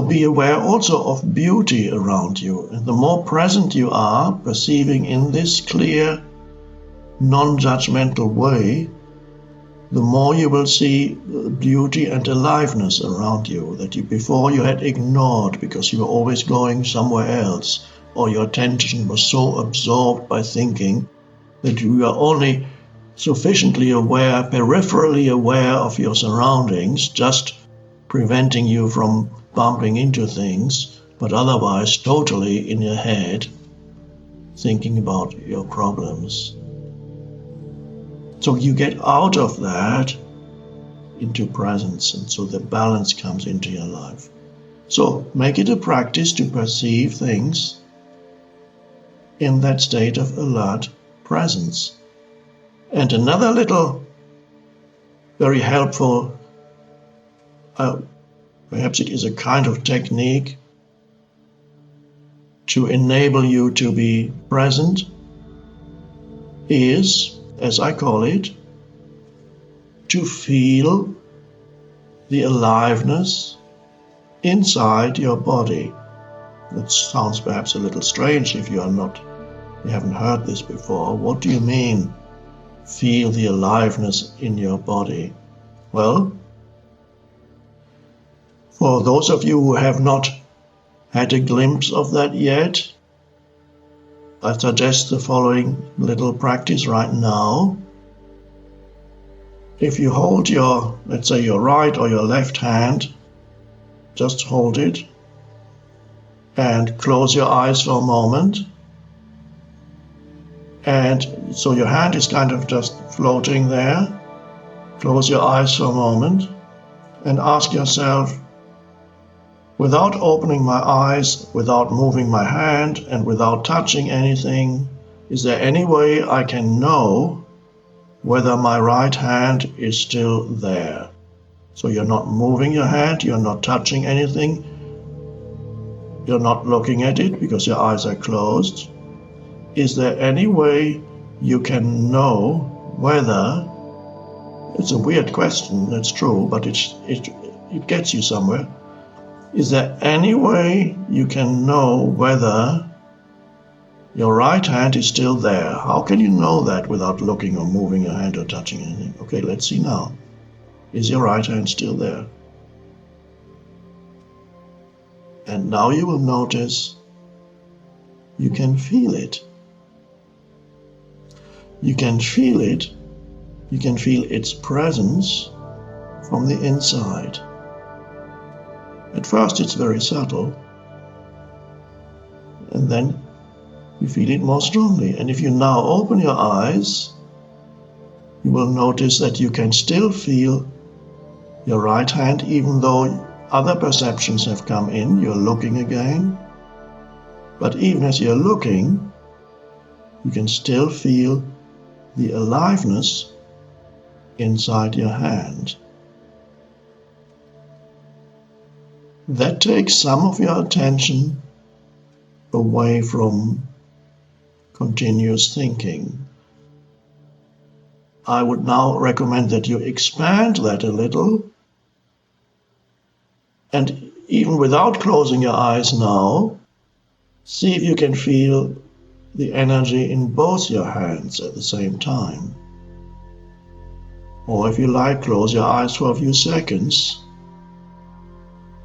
Be aware also of beauty around you. And the more present you are, perceiving in this clear, non-judgmental way, the more you will see beauty and aliveness around you that before you had ignored because you were always going somewhere else, or your attention was so absorbed by thinking that you were only sufficiently aware, peripherally aware of your surroundings, just preventing you from bumping into things, but otherwise totally in your head, thinking about your problems. So you get out of that into presence, and so the balance comes into your life. So make it a practice to perceive things in that state of alert presence. And another little very helpful, perhaps it is a kind of technique to enable you to be present, is, as I call it, to feel the aliveness inside your body. That sounds perhaps a little strange if you haven't heard this before. What do you mean, feel the aliveness in your body? Well, for those of you who have not had a glimpse of that yet, I suggest the following little practice right now. If you hold your, let's say your right or your left hand, just hold it and close your eyes for a moment. And so your hand is kind of just floating there. Close your eyes for a moment and ask yourself, without opening my eyes, without moving my hand, and without touching anything, is there any way I can know whether my right hand is still there? So you're not moving your hand, you're not touching anything, you're not looking at it because your eyes are closed. Is there any way you can know whether, it's a weird question, that's true, but it gets you somewhere. Is there any way you can know whether your right hand is still there? How can you know that without looking or moving your hand or touching anything? Okay, let's see now. Is your right hand still there? And now you will notice you can feel it. You can feel it. You can feel its presence from the inside. At first it's very subtle, and then you feel it more strongly. And if you now open your eyes, you will notice that you can still feel your right hand, even though other perceptions have come in. You're looking again. But even as you're looking, you can still feel the aliveness inside your hand. That takes some of your attention away from continuous thinking. I would now recommend that you expand that a little, and even without closing your eyes now, see if you can feel the energy in both your hands at the same time. Or if you like, close your eyes for a few seconds,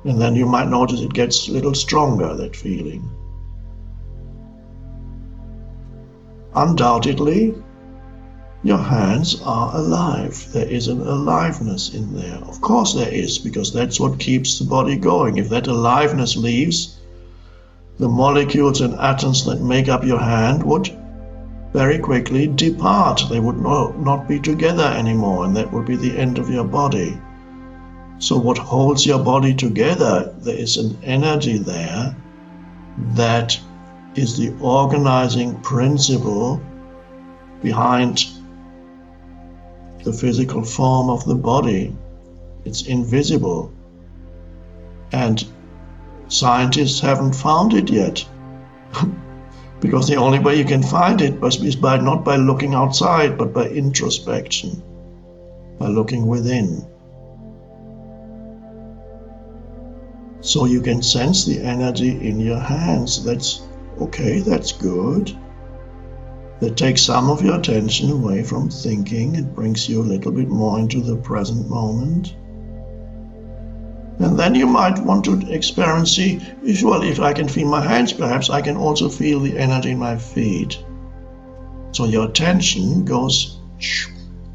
and then you might notice it gets a little stronger, that feeling. Undoubtedly, your hands are alive. There is an aliveness in there. Of course there is, because that's what keeps the body going. If that aliveness leaves, the molecules and atoms that make up your hand would very quickly depart. They would not be together anymore, and that would be the end of your body. So what holds your body together, there is an energy there that is the organizing principle behind the physical form of the body. It's invisible, and scientists haven't found it yet. Because the only way you can find it is not by looking outside, but by introspection, by looking within. So you can sense the energy in your hands. That's okay, that's good. That takes some of your attention away from thinking and brings you a little bit more into the present moment. And then you might want to experience, if I can feel my hands, perhaps I can also feel the energy in my feet. So your attention goes,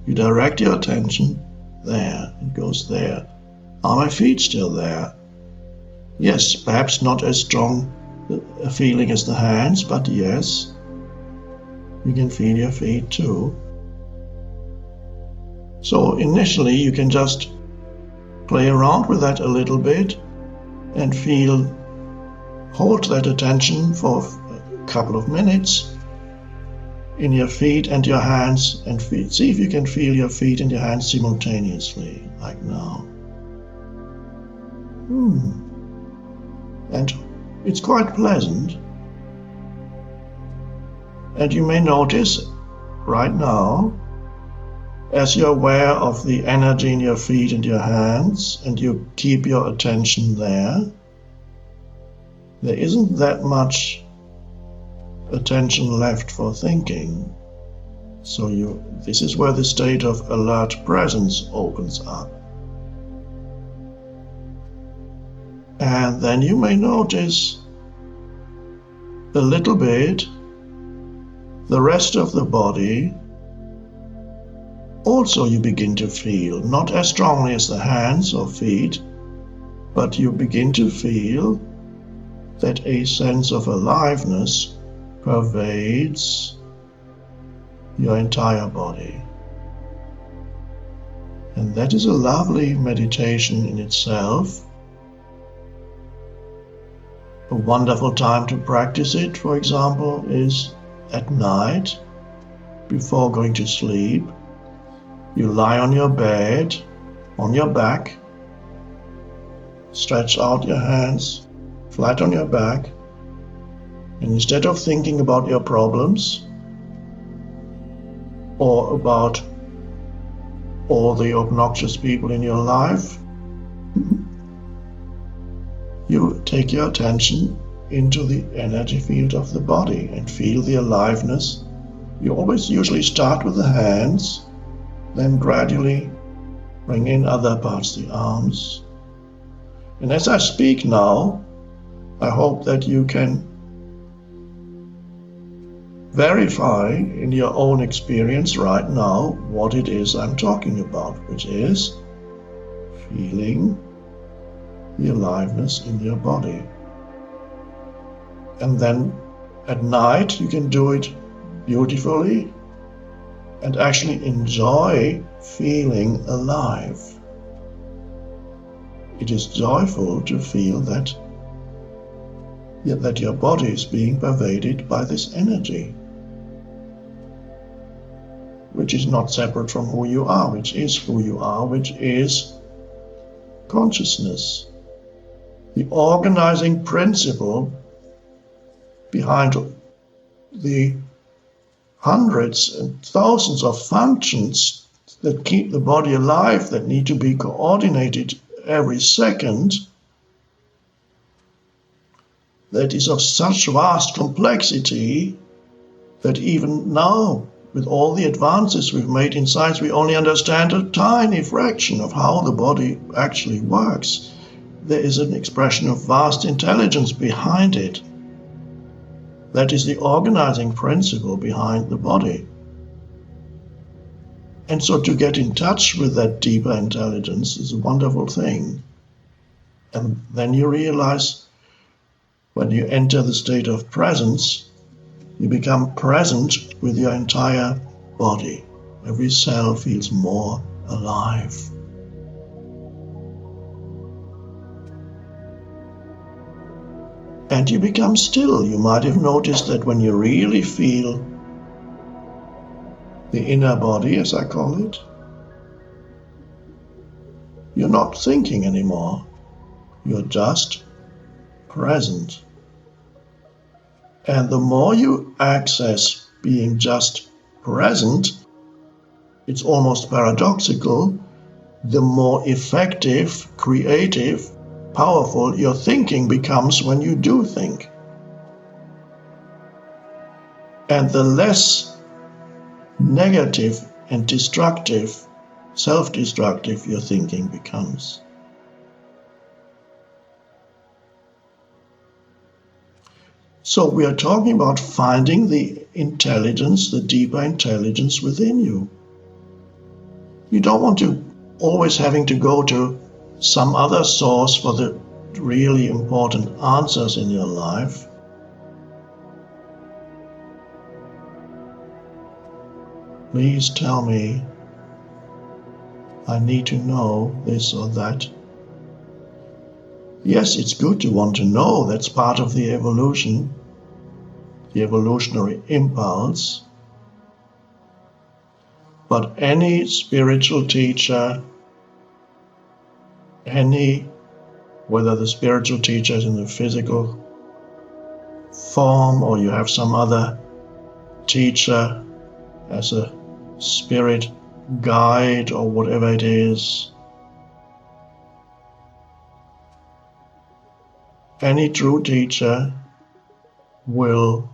you direct your attention there, it goes there. Are my feet still there? Yes, perhaps not as strong a feeling as the hands, but yes, you can feel your feet too. So initially you can just play around with that a little bit and hold that attention for a couple of minutes in your feet and your hands and feet. See if you can feel your feet and your hands simultaneously, like now. And it's quite pleasant. And you may notice right now, as you're aware of the energy in your feet and your hands, and you keep your attention there isn't that much attention left for thinking. So this is where the state of alert presence opens up. And then you may notice a little bit the rest of the body. Also you begin to feel, not as strongly as the hands or feet, but you begin to feel that a sense of aliveness pervades your entire body. And that is a lovely meditation in itself. A wonderful time to practice it, for example, is at night before going to sleep. You lie on your bed, on your back, stretch out your hands flat on your back, and instead of thinking about your problems or about all the obnoxious people in your life, you take your attention into the energy field of the body and feel the aliveness. You always usually start with the hands, then gradually bring in other parts, the arms. And as I speak now, I hope that you can verify in your own experience right now what it is I'm talking about, which is feeling the aliveness in your body. And then at night you can do it beautifully and actually enjoy feeling alive. It is joyful to feel that your body is being pervaded by this energy, which is not separate from who you are, which is who you are, which is consciousness. The organizing principle behind the hundreds and thousands of functions that keep the body alive, that need to be coordinated every second, that is of such vast complexity that even now, with all the advances we've made in science, we only understand a tiny fraction of how the body actually works. There is an expression of vast intelligence behind it. That is the organizing principle behind the body. And so to get in touch with that deeper intelligence is a wonderful thing. And then you realize when you enter the state of presence, you become present with your entire body. Every cell feels more alive. And you become still. You might have noticed that when you really feel the inner body, as I call it, you're not thinking anymore. You're just present. And the more you access being just present, it's almost paradoxical, the more effective, creative, powerful your thinking becomes when you do think. And the less negative and destructive, self-destructive your thinking becomes. So we are talking about finding the intelligence, the deeper intelligence within you. You don't want to always having to go to some other source for the really important answers in your life. Please tell me, I need to know this or that. Yes, it's good to want to know. That's part of the evolution, the evolutionary impulse. But any spiritual teacher, whether the spiritual teacher is in the physical form or you have some other teacher as a spirit guide or whatever it is, any true teacher will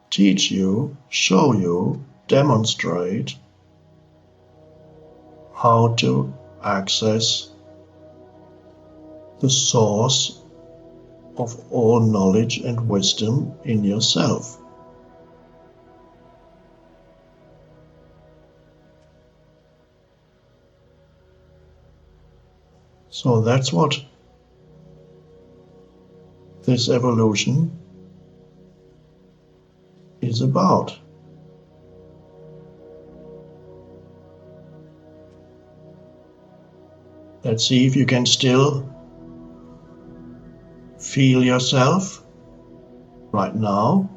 teach you, show you, demonstrate how to access the source of all knowledge and wisdom in yourself. So that's what this evolution is about. Let's see if you can still feel yourself right now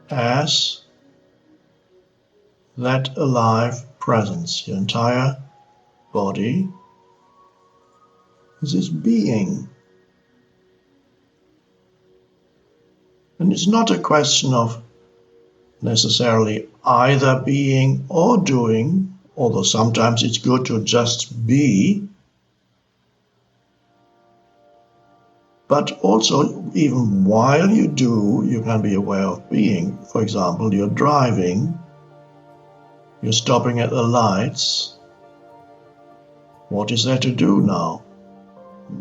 as that alive presence. Your entire body is this being. And it's not a question of necessarily either being or doing, although sometimes it's good to just be, but also even while you do, you can be aware of being. For example, you're driving, you're stopping at the lights. What is there to do now?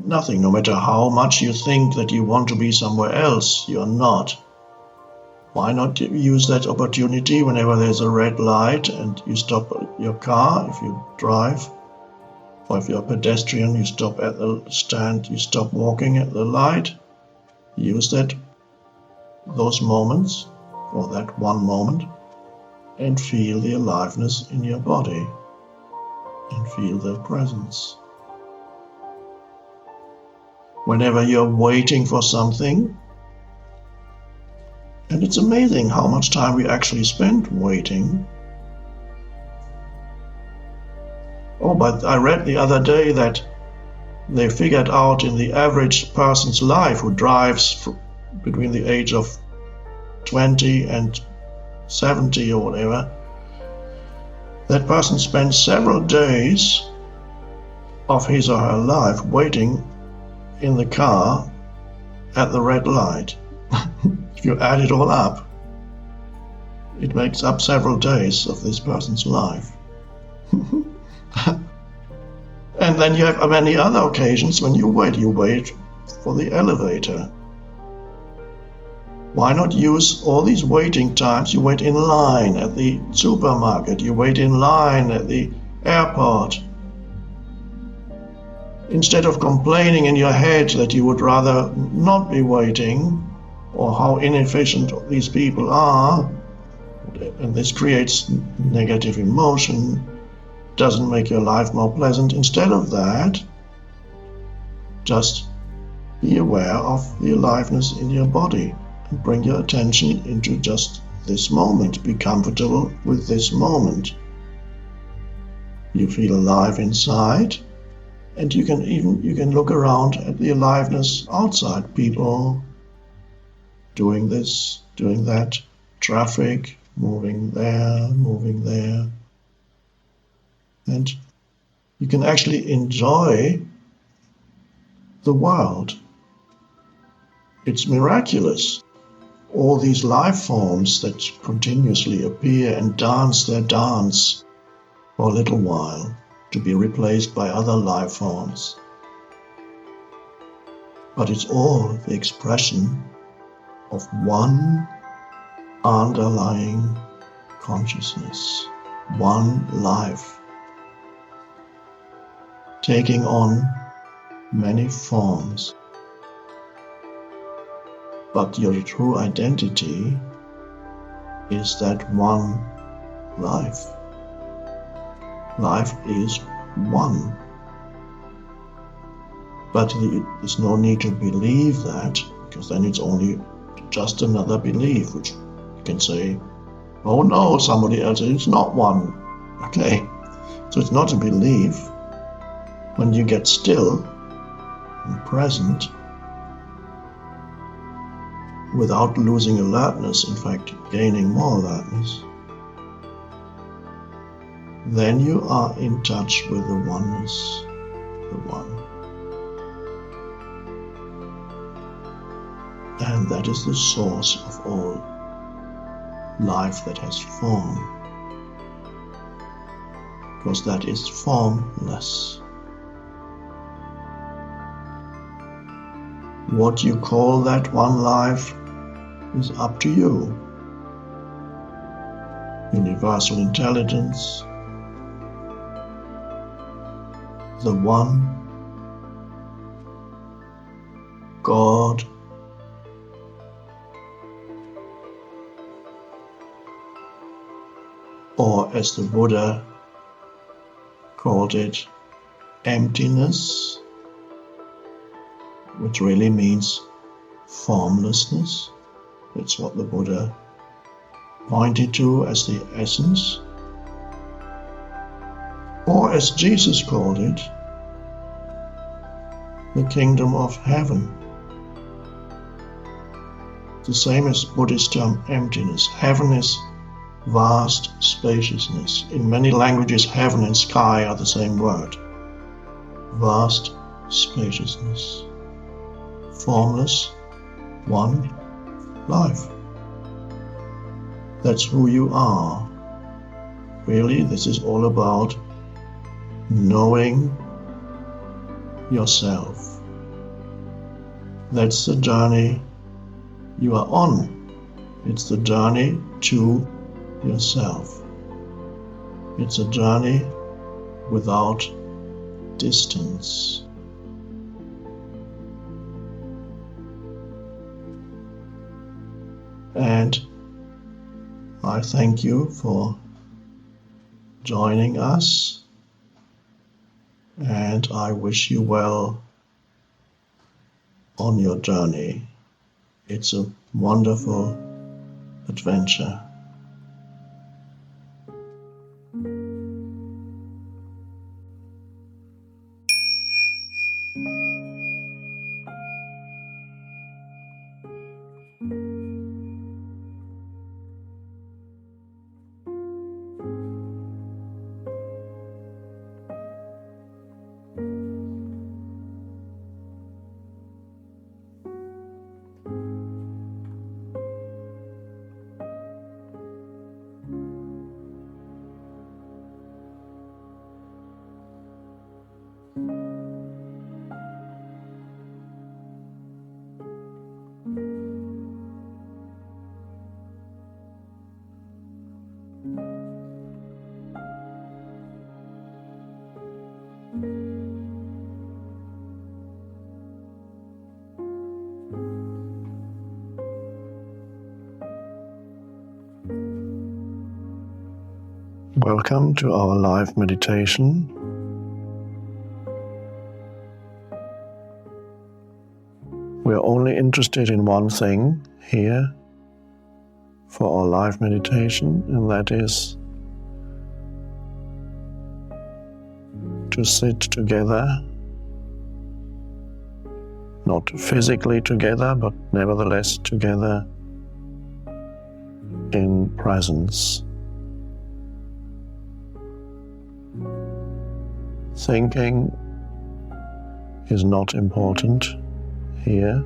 Nothing. No matter how much you think that you want to be somewhere else, you're not. Why not use that opportunity whenever there's a red light and you stop your car if you drive? Or if you're a pedestrian, you stop at the stand, you stop walking at the light. Use those moments, or that one moment, and feel the aliveness in your body and feel their presence. Whenever you're waiting for something, and it's amazing how much time we actually spend waiting. Oh, but I read the other day that they figured out in the average person's life who drives between the age of 20 and 70 or whatever, that person spends several days of his or her life waiting in the car at the red light. If you add it all up, it makes up several days of this person's life. And then you have many other occasions when you wait for the elevator. Why not use all these waiting times? You wait in line at the supermarket, you wait in line at the airport. Instead of complaining in your head that you would rather not be waiting, or how inefficient these people are, and this creates negative emotion, doesn't make your life more pleasant. Instead of that, just be aware of the aliveness in your body and bring your attention into just this moment. Be comfortable with this moment. You feel alive inside, and you can look around at the aliveness outside. People doing this, doing that, traffic, moving there, and you can actually enjoy the world. It's miraculous. All these life forms that continuously appear and dance their dance for a little while to be replaced by other life forms. But it's all the expression of one underlying consciousness, one life, taking on many forms. But your true identity is that one life. Life is one. But there's no need to believe that, because then it's only just another belief, which you can say, oh no, somebody else is not one. Okay, so it's not a belief. When you get still and present, without losing alertness, in fact gaining more alertness, then you are in touch with the oneness, the one. And that is the source of all life that has form, because that is formless. What you call that one life is up to you. Universal intelligence, the one, God, or as the Buddha called it, emptiness, which really means formlessness. That's what the Buddha pointed to as the essence. Or as Jesus called it, the kingdom of heaven. The same as Buddhist term emptiness. Heaven is vast spaciousness. In many languages, heaven and sky are the same word. Vast spaciousness. Formless, one life. That's who you are. Really, this is all about knowing yourself. That's the journey you are on. It's the journey to yourself. It's a journey without distance. And I thank you for joining us, and I wish you well on your journey. It's a wonderful adventure. Welcome to our live meditation. We are only interested in one thing here for our live meditation, and that is to sit together, not physically together, but nevertheless together in presence. Thinking is not important here.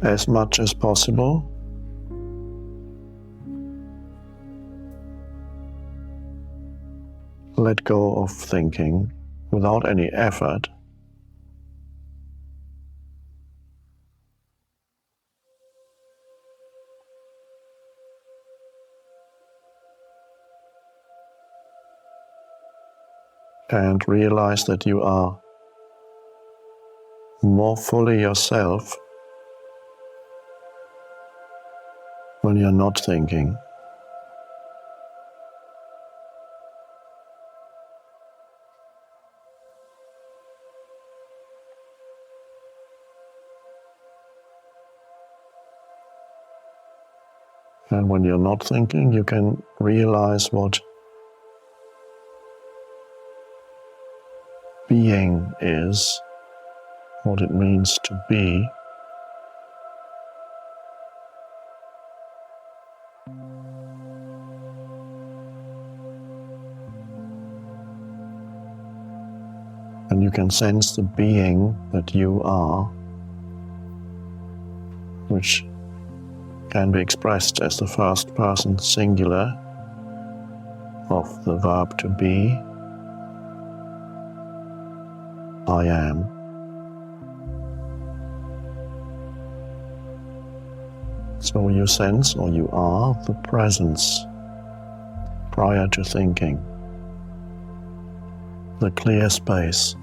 As much as possible, let go of thinking without any effort. And realize that you are more fully yourself when you're not thinking. And when you're not thinking, you can realize what being is, what it means to be. And you can sense the being that you are, which can be expressed as the first person singular of the verb to be, I am. So you sense, or you are, the presence prior to thinking, the clear space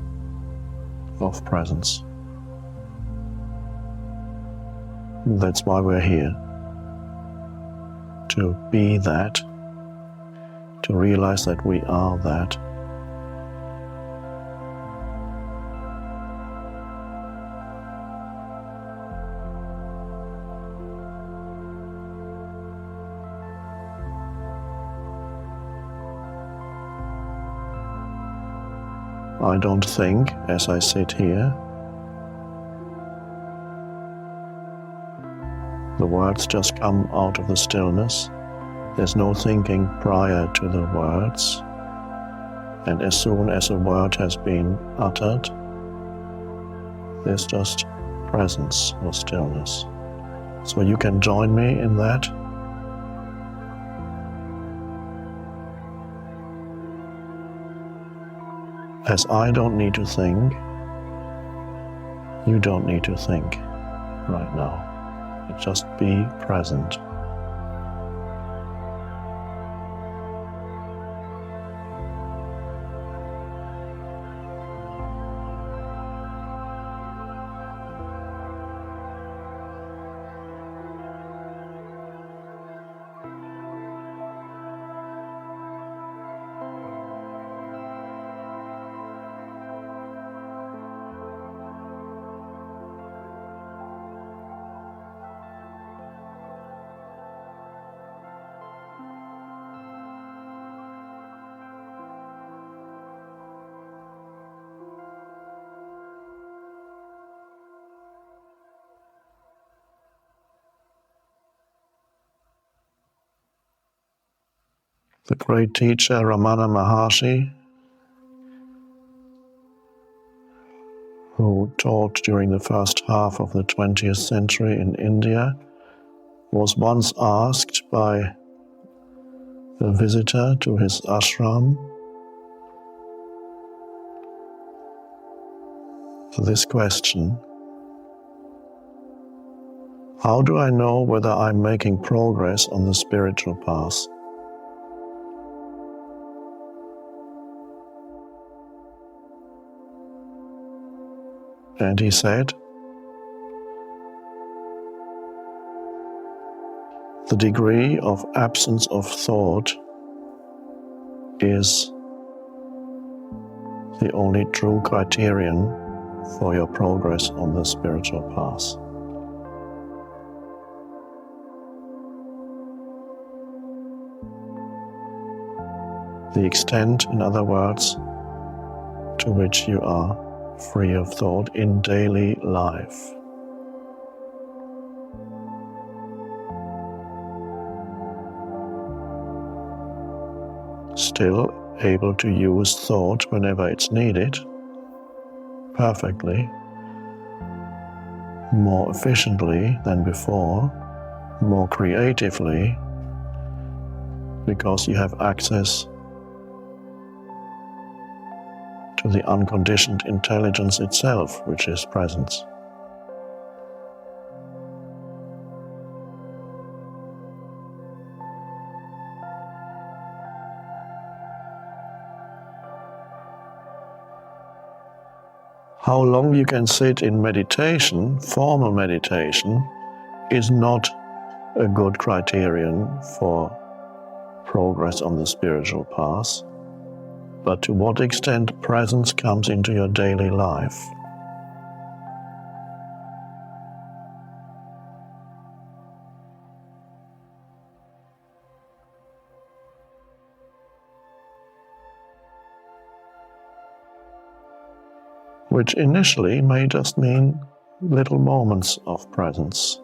of presence. That's why we're here. To be that, to realize that we are that. I don't think as I sit here. The words just come out of the stillness. There's no thinking prior to the words. And as soon as a word has been uttered, there's just presence or stillness. So you can join me in that. As I don't need to think, you don't need to think right now. Just be present. The great teacher Ramana Maharshi, who taught during the first half of the 20th century in India, was once asked by a visitor to his ashram this question: how do I know whether I'm making progress on the spiritual path? And he said, the degree of absence of thought is the only true criterion for your progress on the spiritual path. The extent, in other words, to which you are free of thought in daily life. still able to use thought whenever it's needed, perfectly, more efficiently than before, more creatively, because you have access to the unconditioned intelligence itself, which is presence. How long you can sit in meditation, formal meditation, is not a good criterion for progress on the spiritual path, but to what extent presence comes into your daily life. Which initially may just mean little moments of presence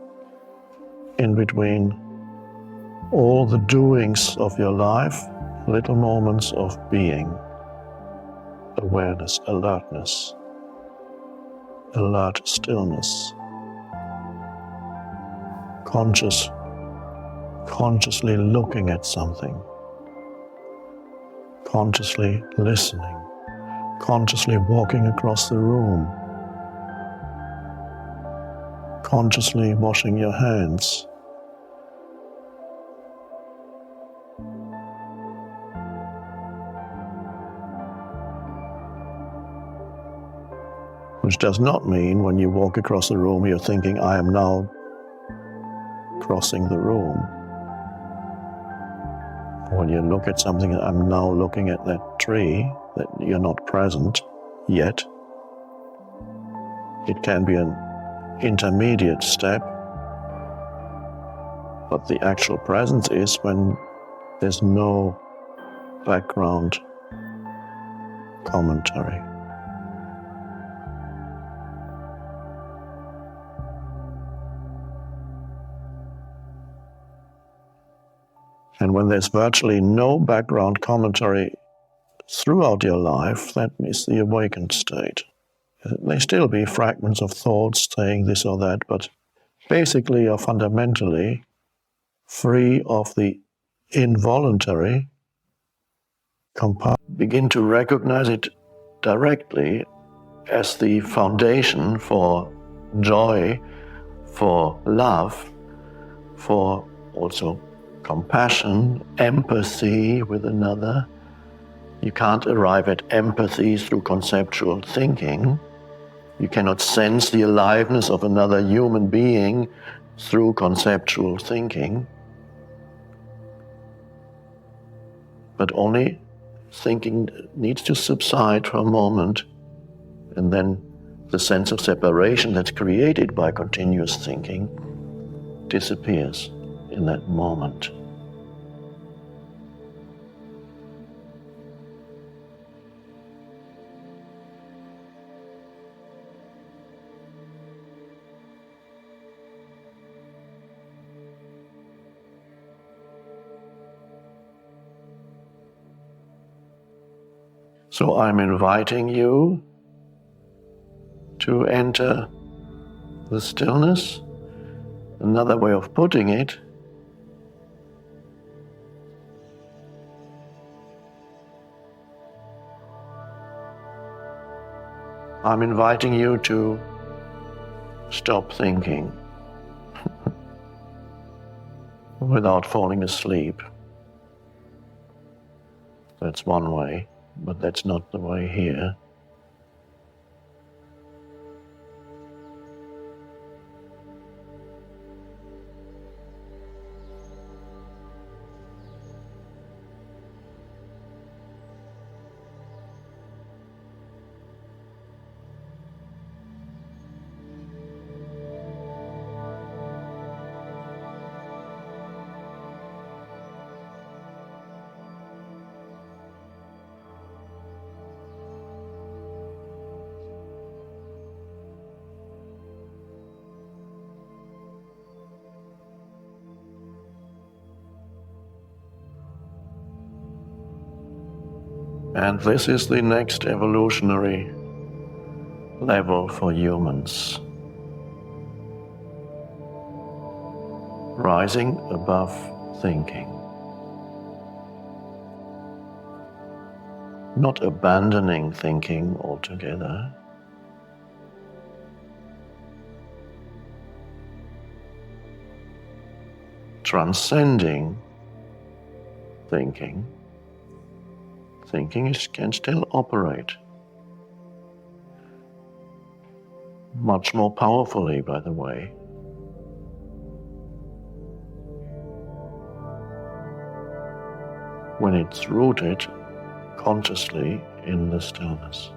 in between all the doings of your life, little moments of being, awareness, alertness, alert stillness, consciously looking at something, consciously listening, consciously walking across the room, consciously washing your hands, which does not mean when you walk across the room you're thinking, I am now crossing the room. When you look at something, I'm now looking at that tree, that you're not present yet. It can be an intermediate step, but the actual presence is when there's no background commentary. And when there's virtually no background commentary throughout your life, that is the awakened state. There may still be fragments of thoughts saying this or that, but basically you're fundamentally free of the involuntary component. Begin to recognize it directly as the foundation for joy, for love, for also compassion, empathy with another. You can't arrive at empathy through conceptual thinking. You cannot sense the aliveness of another human being through conceptual thinking. But only thinking needs to subside for a moment, and then the sense of separation that's created by continuous thinking disappears in that moment. So I'm inviting you to enter the stillness. Another way of putting it, I'm inviting you to stop thinking without falling asleep. That's one way, but that's not the way here. And this is the next evolutionary level for humans. Rising above thinking. Not abandoning thinking altogether. Transcending thinking. Thinking can still operate. Much more powerfully, by the way. When it's rooted consciously in the stillness.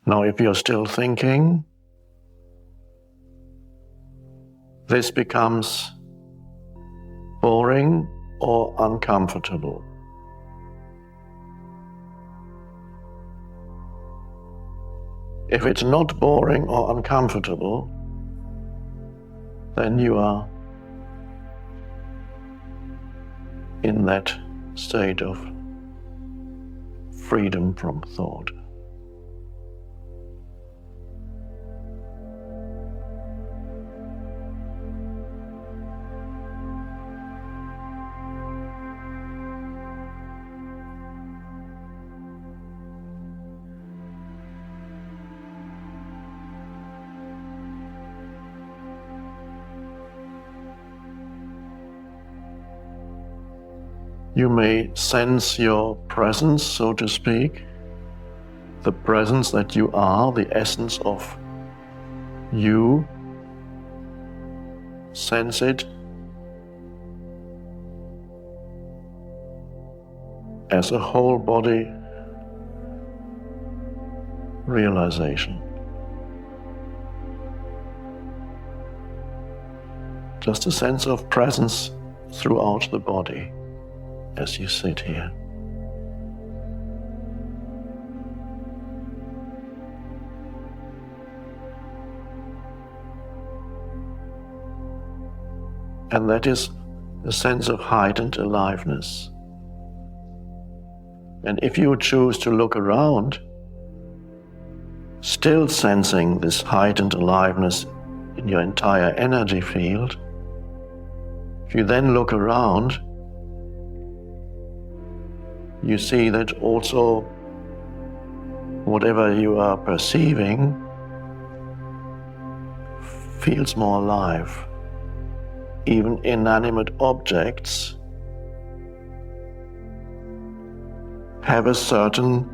Now, if you're still thinking, this becomes boring or uncomfortable. If it's not boring or uncomfortable, then you are in that state of freedom from thought. You may sense your presence, so to speak, the presence that you are, the essence of you. Sense it as a whole body realization. Just a sense of presence throughout the body as you sit here. And that is a sense of heightened aliveness. And if you choose to look around, still sensing this heightened aliveness in your entire energy field, if you then look around, you see that also whatever you are perceiving feels more alive. Even inanimate objects have a certain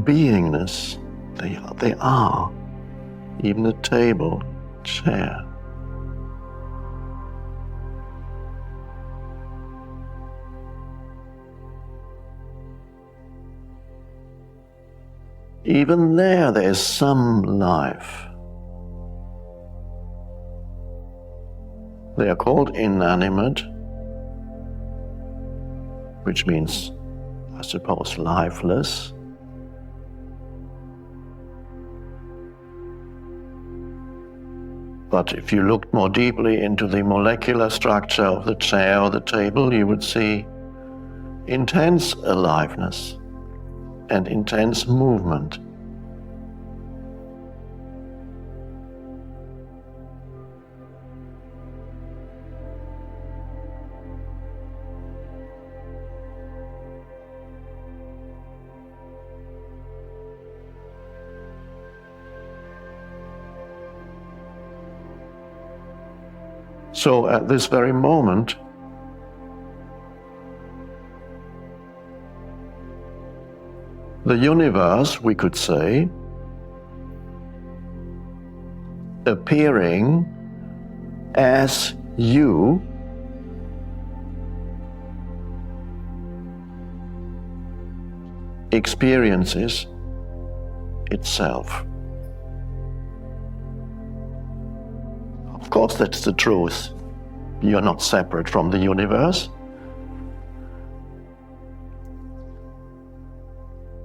beingness. They are. Even a table, chair. Even there is some life. They are called inanimate, which means, I suppose, lifeless. But if you looked more deeply into the molecular structure of the chair or the table, you would see intense aliveness and intense movement. So at this very moment, The universe, we could say, appearing as you experiences itself. Of course, that's the truth. You're not separate from the universe.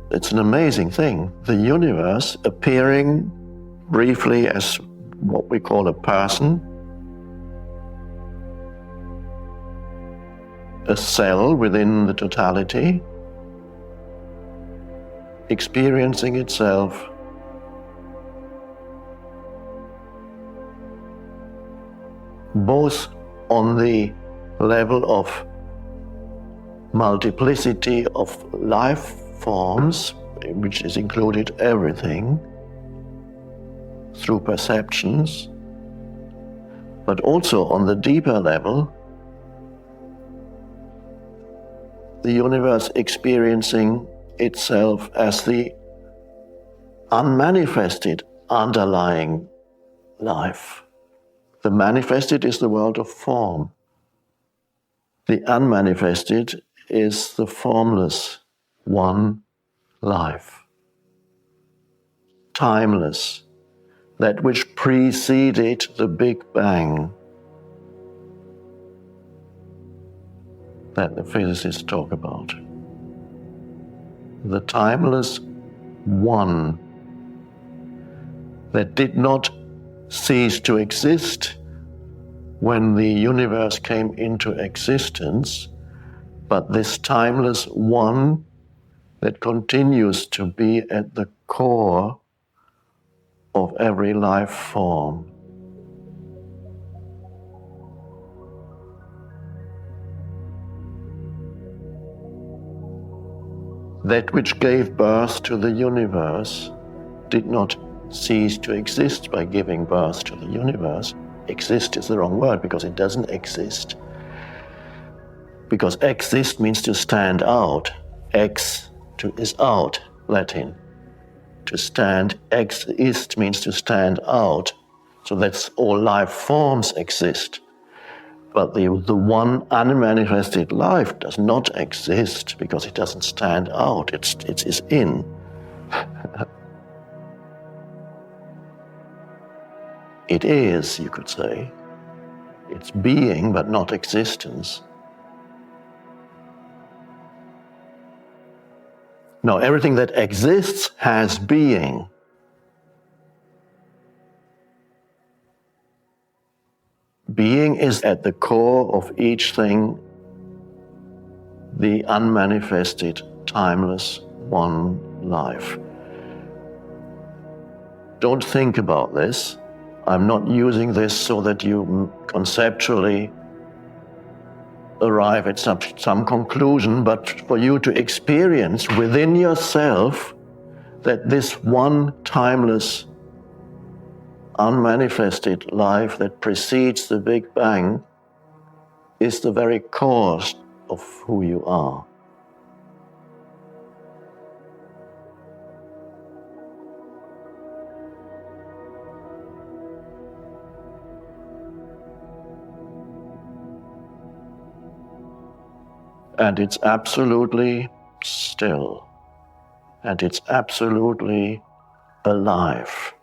It's an amazing thing. The universe appearing briefly as what we call a person, a cell within the totality, experiencing itself both on the level of multiplicity of life forms, which is included everything, through perceptions, but also on the deeper level, the universe experiencing itself as the unmanifested underlying life. The manifested is the world of form. The unmanifested is the formless one life. Timeless, that which preceded the Big Bang that the physicists talk about. The timeless one that did not cease to exist when the universe came into existence, but this timeless one that continues to be at the core of every life form. That which gave birth to the universe did not cease to exist by giving birth to the universe. Exist is the wrong word because it doesn't exist. Because exist means to stand out. Is out, Latin. To stand, exist means to stand out. So that's all life forms exist. But the one unmanifested life does not exist because it doesn't stand out. It is in. It is, you could say. It's being, but not existence. No, everything that exists has being. Being is at the core of each thing, the unmanifested, timeless one life. Don't think about this. I'm not using this so that you conceptually arrive at some conclusion, but for you to experience within yourself that this one timeless, unmanifested life that precedes the Big Bang is the very cause of who you are. And it's absolutely still, and it's absolutely alive,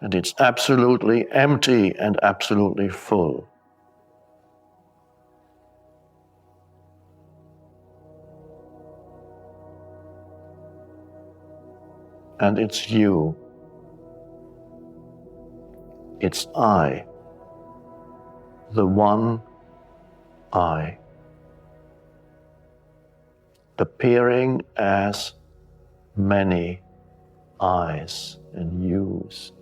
and it's absolutely empty and absolutely full. And it's you. It's I, the one I, appearing as many I's and U's.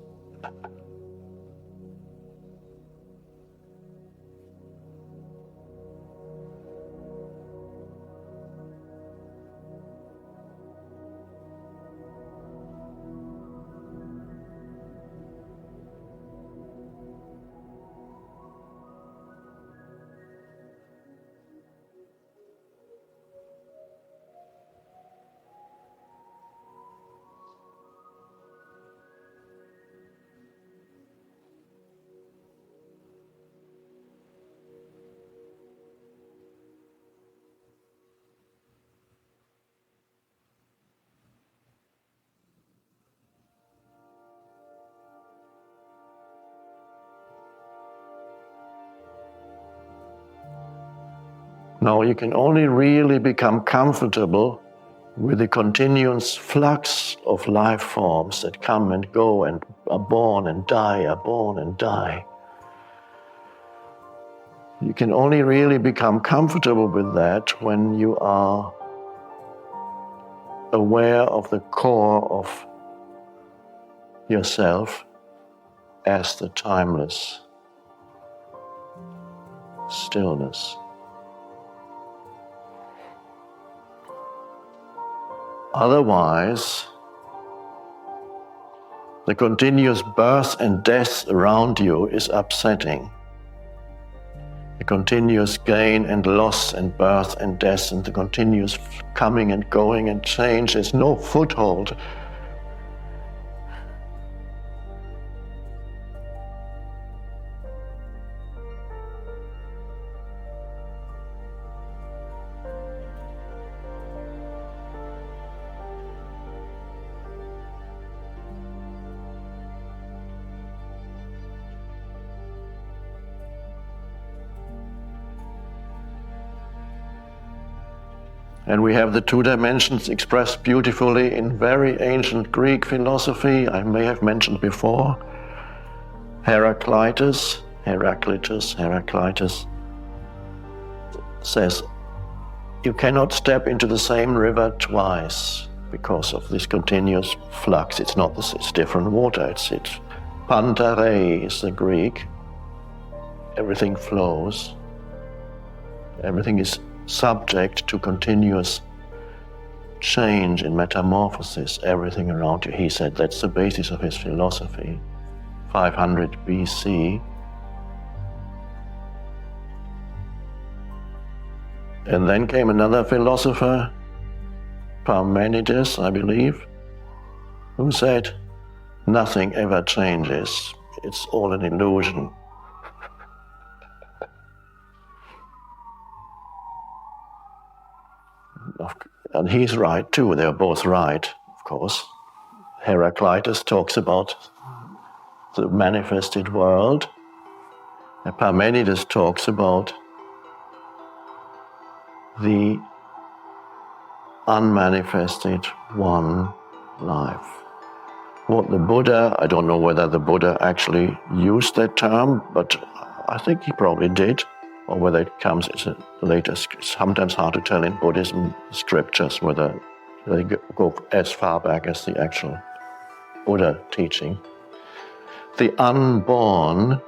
Now you can only really become comfortable with the continuous flux of life forms that come and go and are born and die, are born and die. You can only really become comfortable with that when you are aware of the core of yourself as the timeless stillness. Otherwise, the continuous birth and death around you is upsetting. The continuous gain and loss and birth and death and the continuous coming and going and change, there's no foothold. And we have the two dimensions expressed beautifully in very ancient Greek philosophy. I may have mentioned before. Heraclitus says, you cannot step into the same river twice because of this continuous flux. It's not this, it's different water. It's Pantare is the Greek. Everything flows. Everything is subject to continuous change and metamorphosis, everything around you. He said that's the basis of his philosophy, 500 BC. And then came another philosopher, Parmenides, I believe, who said, nothing ever changes. It's all an illusion. And he's right too, they're both right, of course. Heraclitus talks about the manifested world, and Parmenides talks about the unmanifested one life. What the Buddha, I don't know whether the Buddha actually used that term, but I think he probably did. Or whether it comes as a later, sometimes hard to tell in Buddhism scriptures whether they go as far back as the actual Buddha teaching. The unborn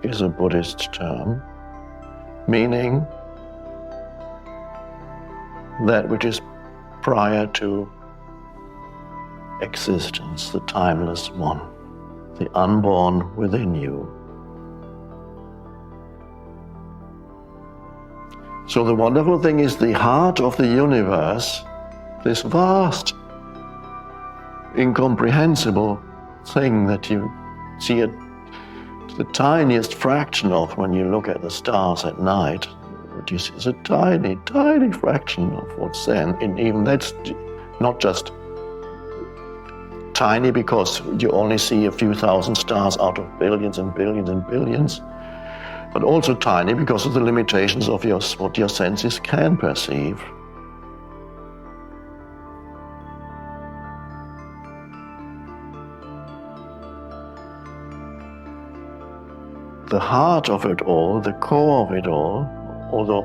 is a Buddhist term, meaning that which is prior to existence, the timeless one, the unborn within you. So the wonderful thing is the heart of the universe, this vast, incomprehensible thing that you see the tiniest fraction of when you look at the stars at night. What you see is a tiny, tiny fraction of what's there. And even that's not just tiny because you only see a few thousand stars out of billions and billions and billions, but also tiny because of the limitations of what your senses can perceive. The heart of it all, the core of it all, although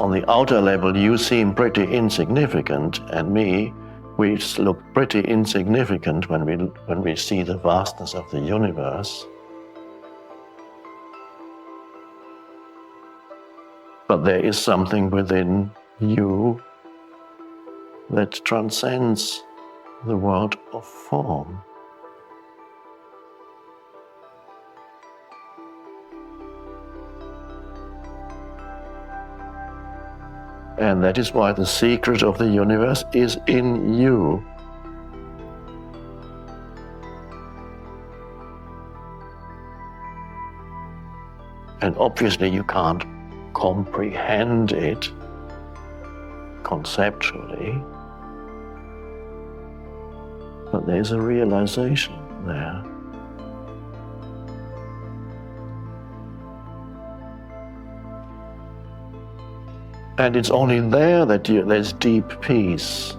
on the outer level you seem pretty insignificant, and me, we look pretty insignificant when we see the vastness of the universe. But there is something within you that transcends the world of form. And that is why the secret of the universe is in you. And obviously you can't comprehend it conceptually, but there's a realization there. And it's only there that there's deep peace.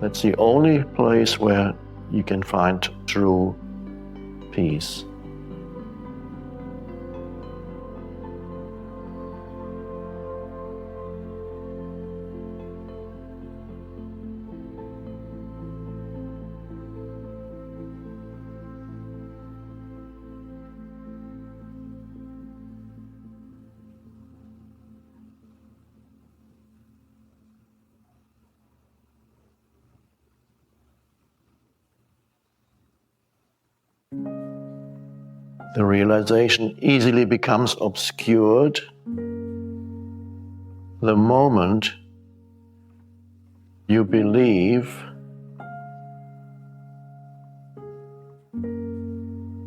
That's the only place where you can find true peace. The realization easily becomes obscured the moment you believe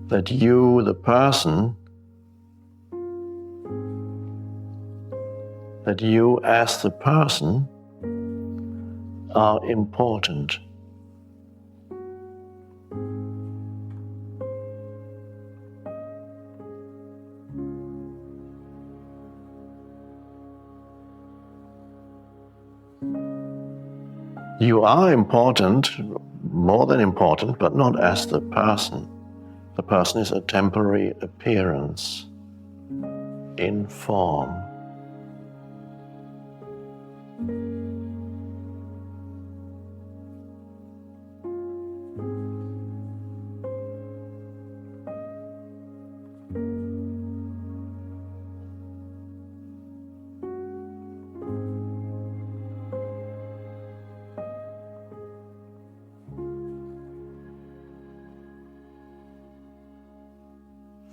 that you, the person, that you as the person are important. You are important, more than important, but not as the person. The person is a temporary appearance in form.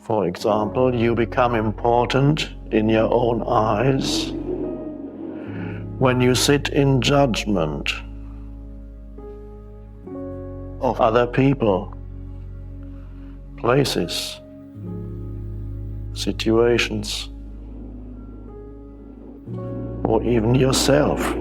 For example, you become important in your own eyes when you sit in judgment of other people, places, situations, or even yourself.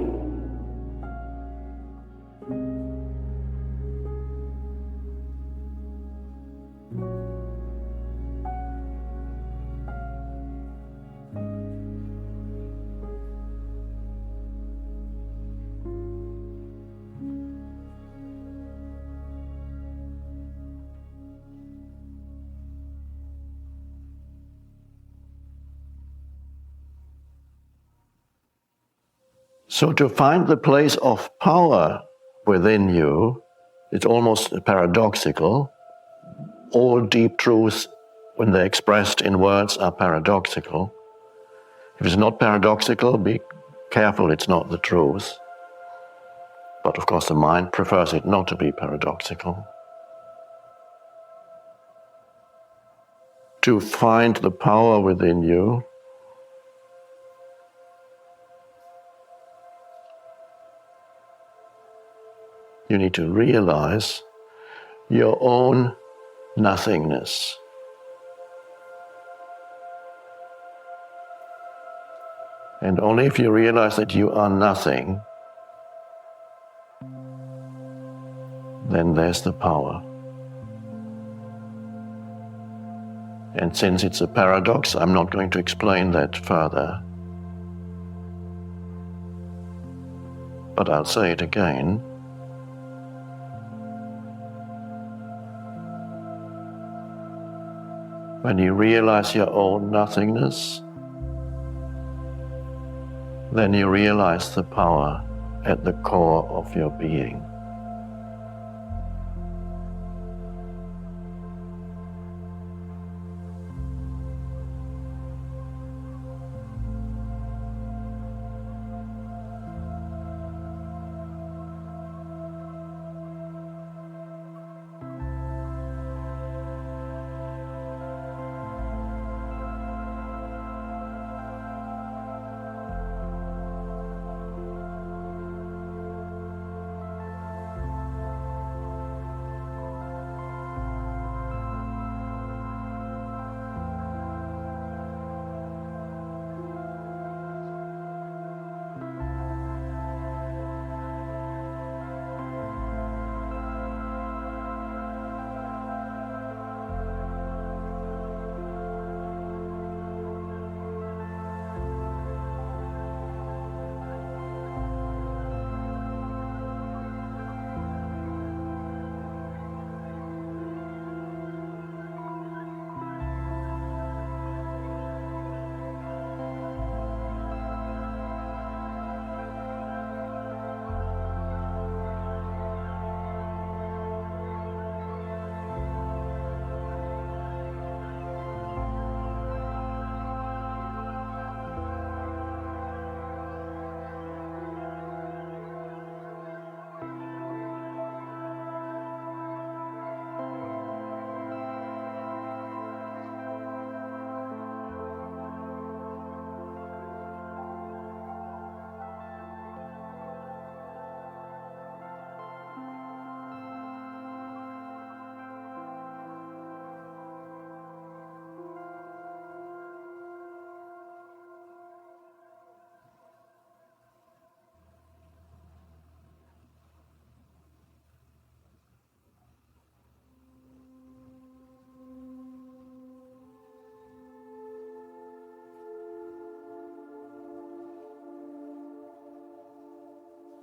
So to find the place of power within you, it's almost paradoxical. All deep truths, when they're expressed in words, are paradoxical. If it's not paradoxical, be careful, it's not the truth. But of course the mind prefers it not to be paradoxical. To find the power within you, you need to realize your own nothingness. And only if you realize that you are nothing, then there's the power. And since it's a paradox, I'm not going to explain that further. But I'll say it again. When you realize your own nothingness, then you realize the power at the core of your being.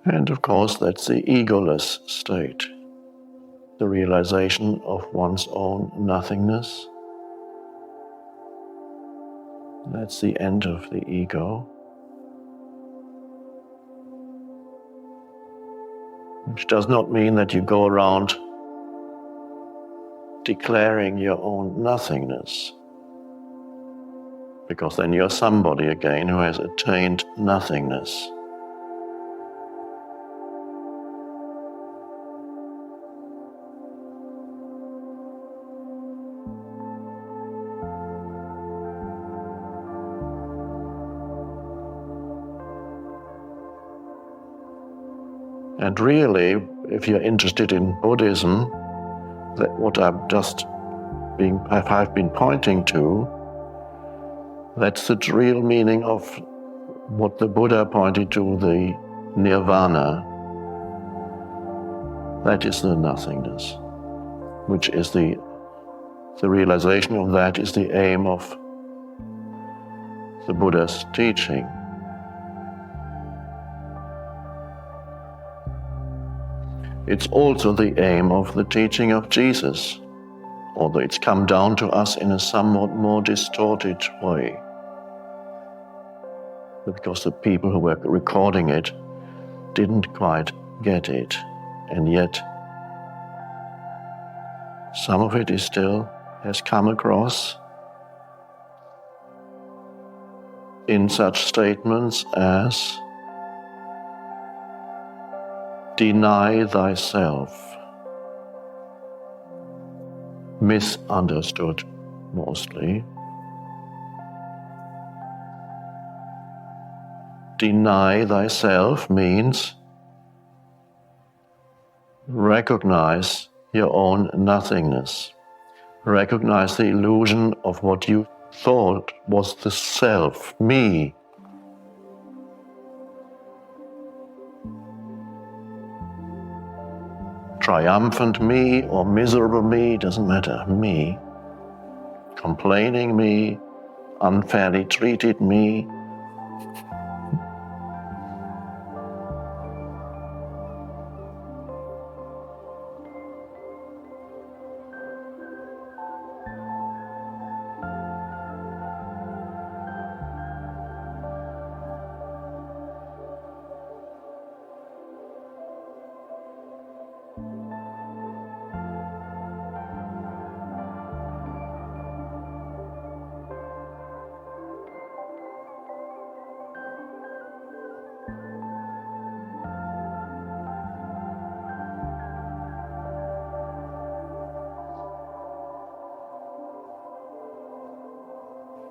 And of course, that's the egoless state, the realization of one's own nothingness. That's the end of the ego, which does not mean that you go around declaring your own nothingness, because then you're somebody again who has attained nothingness. And really, if you're interested in Buddhism, that what I've been pointing to, that's the real meaning of what the Buddha pointed to, the nirvana. That is the nothingness, which is the realization of that is the aim of the Buddha's teaching. It's also the aim of the teaching of Jesus, although it's come down to us in a somewhat more distorted way. Because the people who were recording it didn't quite get it, and yet some of it has come across in such statements as deny thyself, misunderstood mostly. Deny thyself means recognize your own nothingness. Recognize the illusion of what you thought was the self, me. Triumphant me or miserable me, doesn't matter, me. Complaining me, unfairly treated me.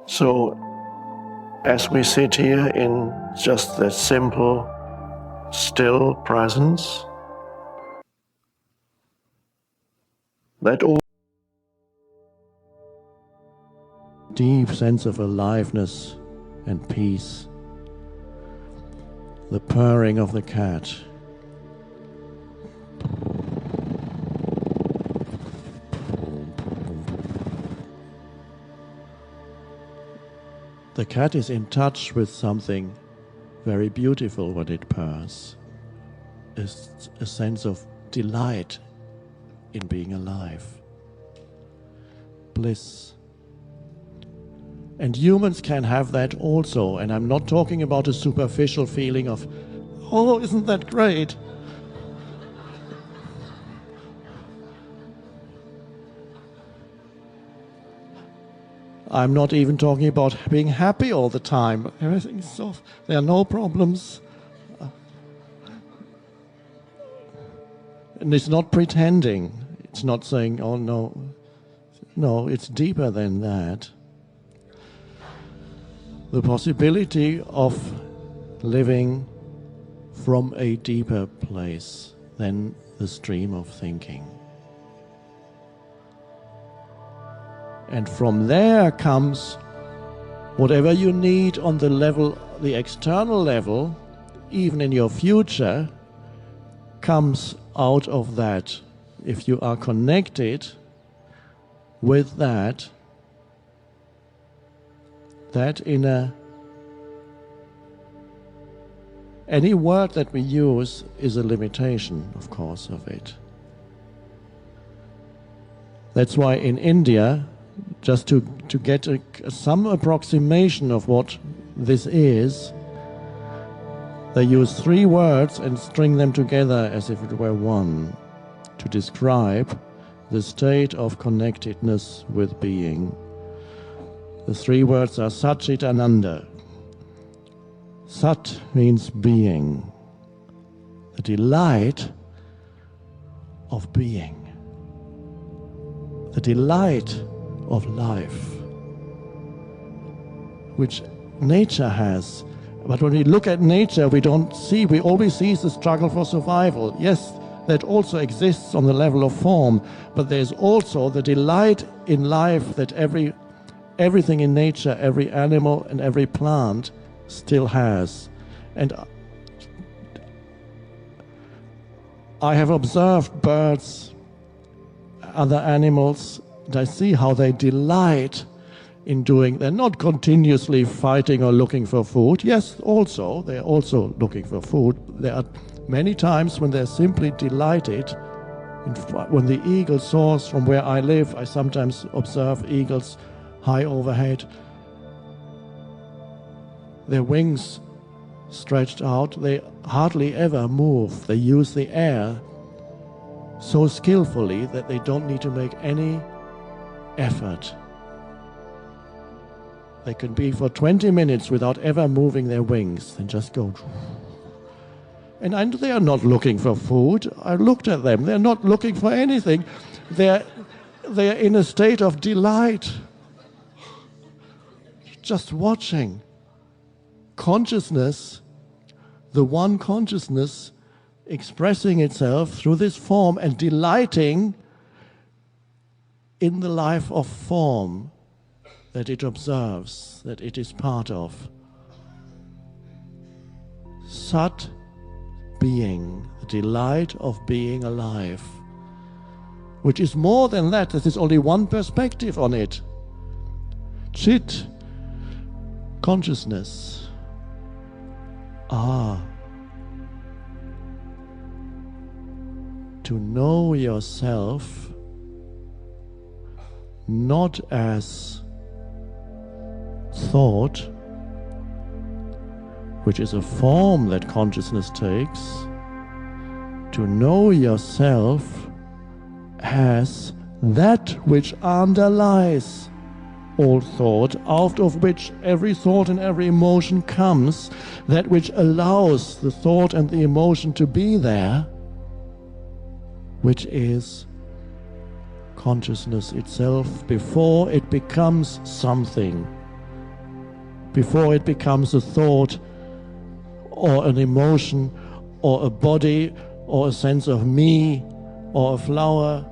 So, as we sit here in just that simple, still presence, that all deep sense of aliveness and peace, the purring of the cat, the cat is in touch with something very beautiful when it purrs. It's a sense of delight in being alive, bliss. And humans can have that also, and I'm not talking about a superficial feeling of, oh, isn't that great? I'm not even talking about being happy all the time. Everything's soft. There are no problems. And it's not pretending. It's not saying, oh no. No, it's deeper than that. The possibility of living from a deeper place than the stream of thinking. And from there comes whatever you need on the level, the external level, even in your future, comes out of that. If you are connected with that inner any word that we use is a limitation, of course, of it. That's why in India, just to get some approximation of what this is, they use 3 words and string them together as if it were one to describe the state of connectedness with being. The 3 words are Sat Chit Ananda. Sat means being, the delight of being, the delight of life, which nature has. But when we look at nature, we always see the struggle for survival. Yes, that also exists on the level of form, but there's also the delight in life that everything in nature, every animal and every plant still has. And I have observed birds, other animals, and I see how they delight in doing. They're not continuously fighting or looking for food. Yes, also, they're also looking for food. There are many times when they're simply delighted. When the eagle soars from where I live, I sometimes observe eagles high overhead. Their wings stretched out, they hardly ever move. They use the air so skillfully that they don't need to make any effort. They can be for 20 minutes without ever moving their wings and just go. And they are not looking for food. I looked at them. They're not looking for anything. They're in a state of delight. Just watching. Consciousness, the one consciousness expressing itself through this form and delighting in the life of form that it observes, that it is part of. Sat, being, the delight of being alive, which is more than that. There is only one perspective on it. Chit, consciousness. To know yourself not as thought, which is a form that consciousness takes, to know yourself as that which underlies all thought, out of which every thought and every emotion comes, that which allows the thought and the emotion to be there, which is consciousness itself before it becomes something, before it becomes a thought or an emotion or a body or a sense of me or a flower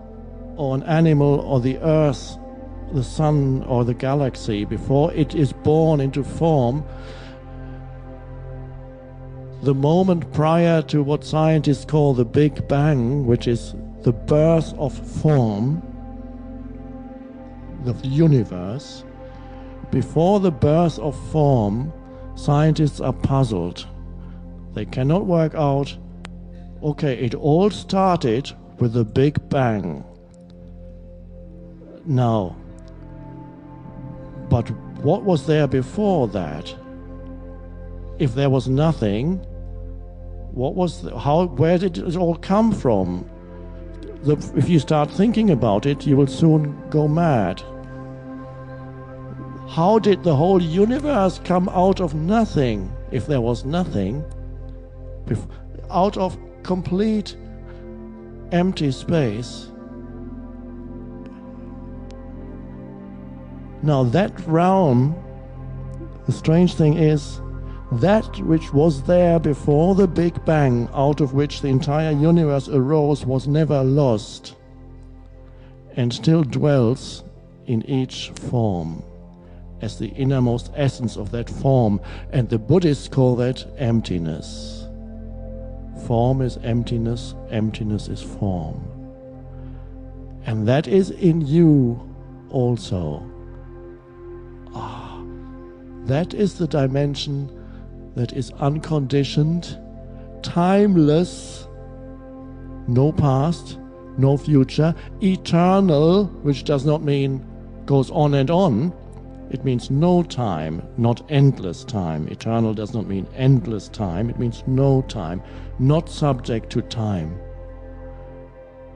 or an animal or the earth, the sun or the galaxy. Before it is born into form, the moment prior to what scientists call the Big Bang, which is the birth of form, of the universe, before the birth of form, scientists are puzzled. They cannot work out, okay, it all started with the Big Bang. Now, but what was there before that? If there was nothing, where did it all come from? If you start thinking about it, you will soon go mad. How did the whole universe come out of nothing? If there was nothing, out of complete empty space. Now that realm, the strange thing is, that which was there before the Big Bang, out of which the entire universe arose, was never lost and still dwells in each form as the innermost essence of that form. And the Buddhists call that emptiness. Form is emptiness, emptiness is form. And that is in you also. That is the dimension that is unconditioned timeless, no past, no future, eternal, which does not mean goes on and on. It means no time, not endless time. Eternal does not mean endless time. It means no time, not subject to time.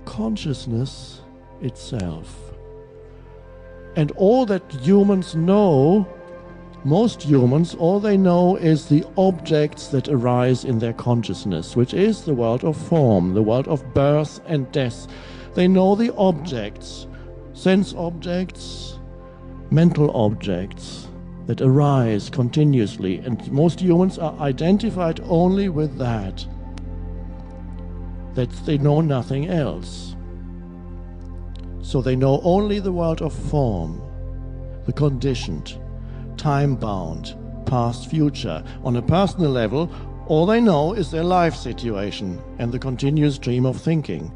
Consciousness itself. And all that humans know, most humans, all they know is the objects that arise in their consciousness, which is the world of form, the world of birth and death. They know the objects, sense objects, mental objects that arise continuously, and most humans are identified only with that they know nothing else. So they know only the world of form, the conditioned, time-bound, past, future. On a personal level, all they know is their life situation and the continuous stream of thinking.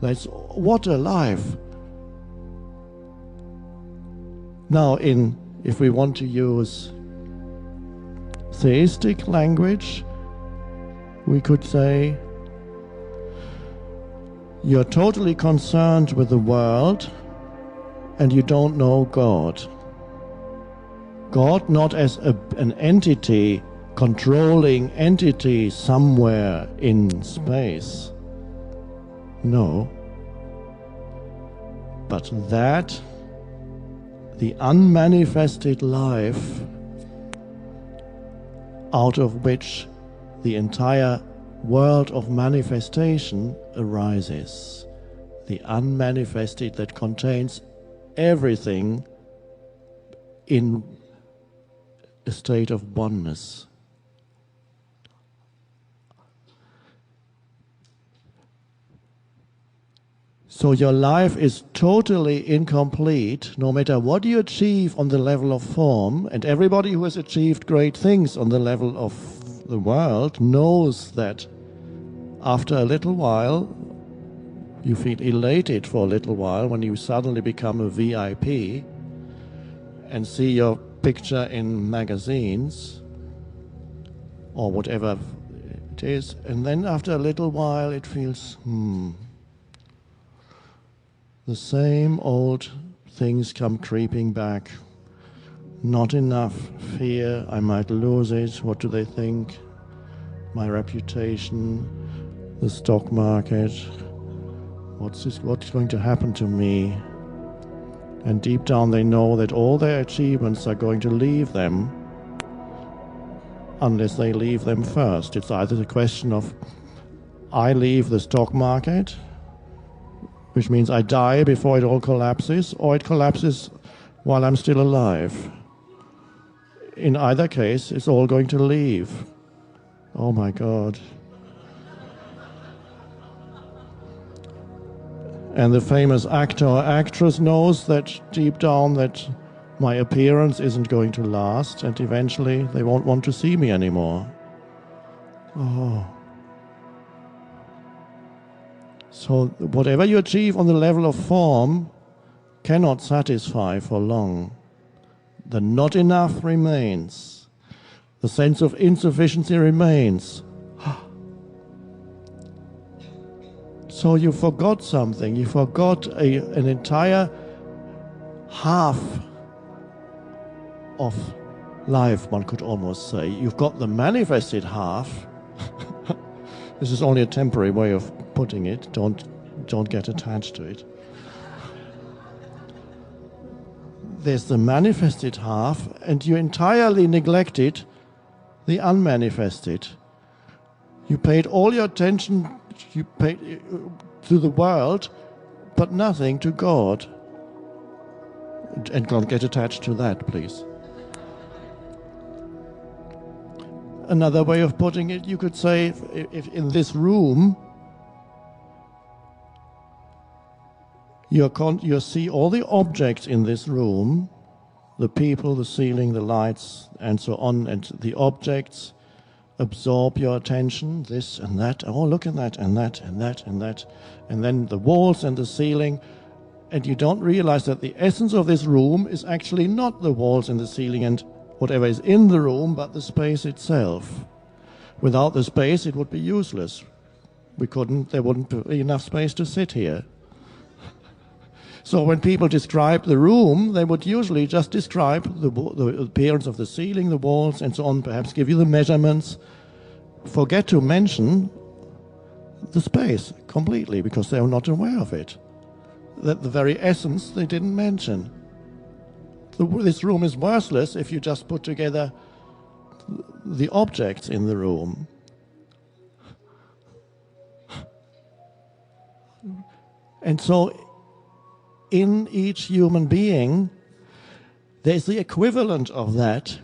That's what a life. Now, if we want to use theistic language, we could say you're totally concerned with the world and you don't know God. God not as an entity, controlling entity somewhere in space. No. But that the unmanifested life out of which the entire world of manifestation arises. The unmanifested that contains everything in a state of oneness. So your life is totally incomplete, no matter what you achieve on the level of form, and everybody who has achieved great things on the level of the world knows that after a little while, you feel elated for a little while when you suddenly become a VIP and see your picture in magazines or whatever it is, and then after a little while it feels, the same old things come creeping back. Not enough, fear, I might lose it, what do they think? My reputation, the stock market, what's going to happen to me? And deep down they know that all their achievements are going to leave them unless they leave them first. It's either the question of I leave the stock market, which means I die before it all collapses, or it collapses while I'm still alive. In either case, it's all going to leave. Oh my God. And the famous actor or actress knows that deep down that my appearance isn't going to last, and eventually they won't want to see me anymore. Oh. So whatever you achieve on the level of form cannot satisfy for long. The not enough remains. The sense of insufficiency remains. So you forgot something. You forgot an entire half of life, one could almost say. You've got the manifested half. This is only a temporary way of putting it. Don't get attached to it. There's the manifested half, and you entirely neglected the unmanifested. You paid all your attention to the world, but nothing to God. And don't get attached to that, please. Another way of putting it, you could say, if in this room, you see all the objects in this room, the people, the ceiling, the lights, and so on, and the objects absorb your attention, this and that, oh, look at that, and that, and that, and that, and then the walls and the ceiling, and you don't realize that the essence of this room is actually not the walls and the ceiling and whatever is in the room, but the space itself. Without the space, it would be useless. There wouldn't be enough space to sit here. So when people describe the room, they would usually just describe the appearance of the ceiling, the walls, and so on, perhaps give you the measurements. Forget to mention the space completely, because they are not aware of it. That the very essence they didn't mention. This room is worthless if you just put together the objects in the room. And so in each human being, there's the equivalent of that.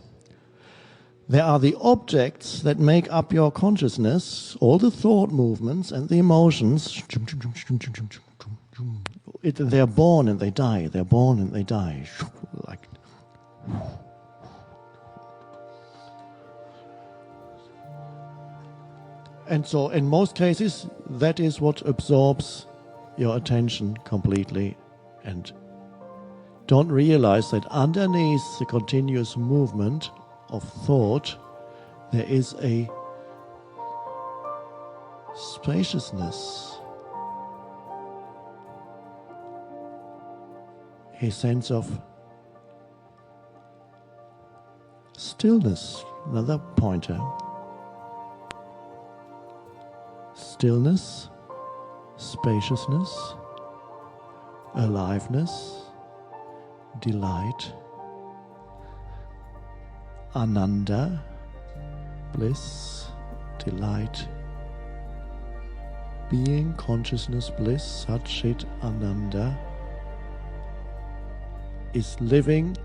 There are the objects that make up your consciousness, all the thought movements and the emotions. They're born and they die. They're born and they die. Like. And so in most cases, that is what absorbs your attention completely, and don't realize that underneath the continuous movement of thought, there is a spaciousness, a sense of stillness. Another pointer. Stillness, spaciousness, aliveness, delight, ananda, bliss, delight, being, consciousness, bliss, Satchit Ananda, is living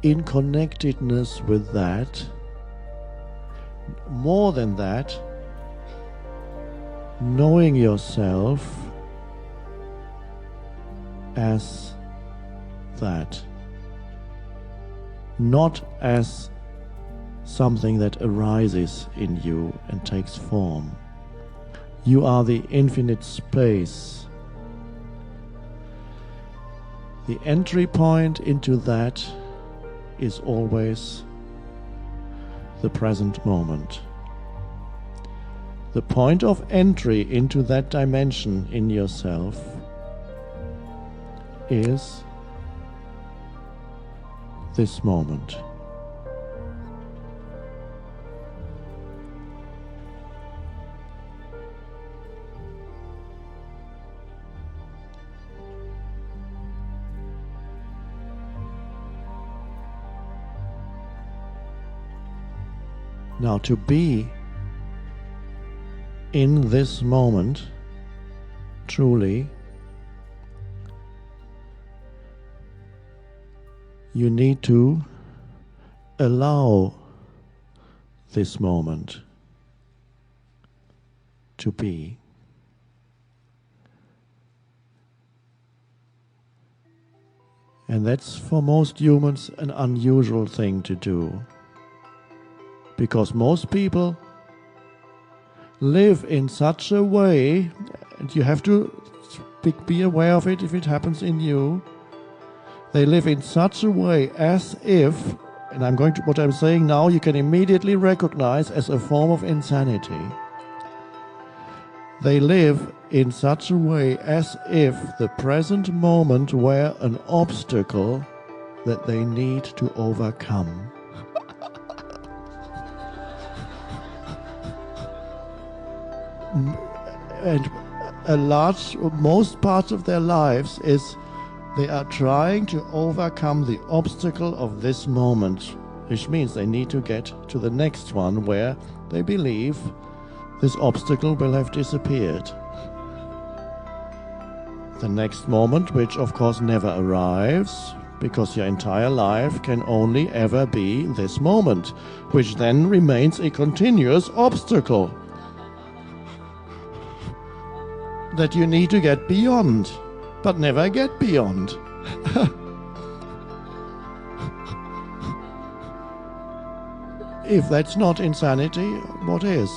in connectedness with that. More than that, knowing yourself as that, not as something that arises in you and takes form. You are the infinite space. The entry point into that is always the present moment. The point of entry into that dimension in yourself is this moment. Now, to be in this moment, truly, you need to allow this moment to be. And that's for most humans an unusual thing to do, because most people live in such a way, and you have to be aware of it if it happens in you. They live in such a way as if, and what I'm saying now you can immediately recognize as a form of insanity. They live in such a way as if the present moment were an obstacle that they need to overcome. And most parts of their lives is they are trying to overcome the obstacle of this moment, which means they need to get to the next one where they believe this obstacle will have disappeared. The next moment, which of course never arrives, because your entire life can only ever be this moment, which then remains a continuous obstacle that you need to get beyond, but never get beyond. If that's not insanity, what is?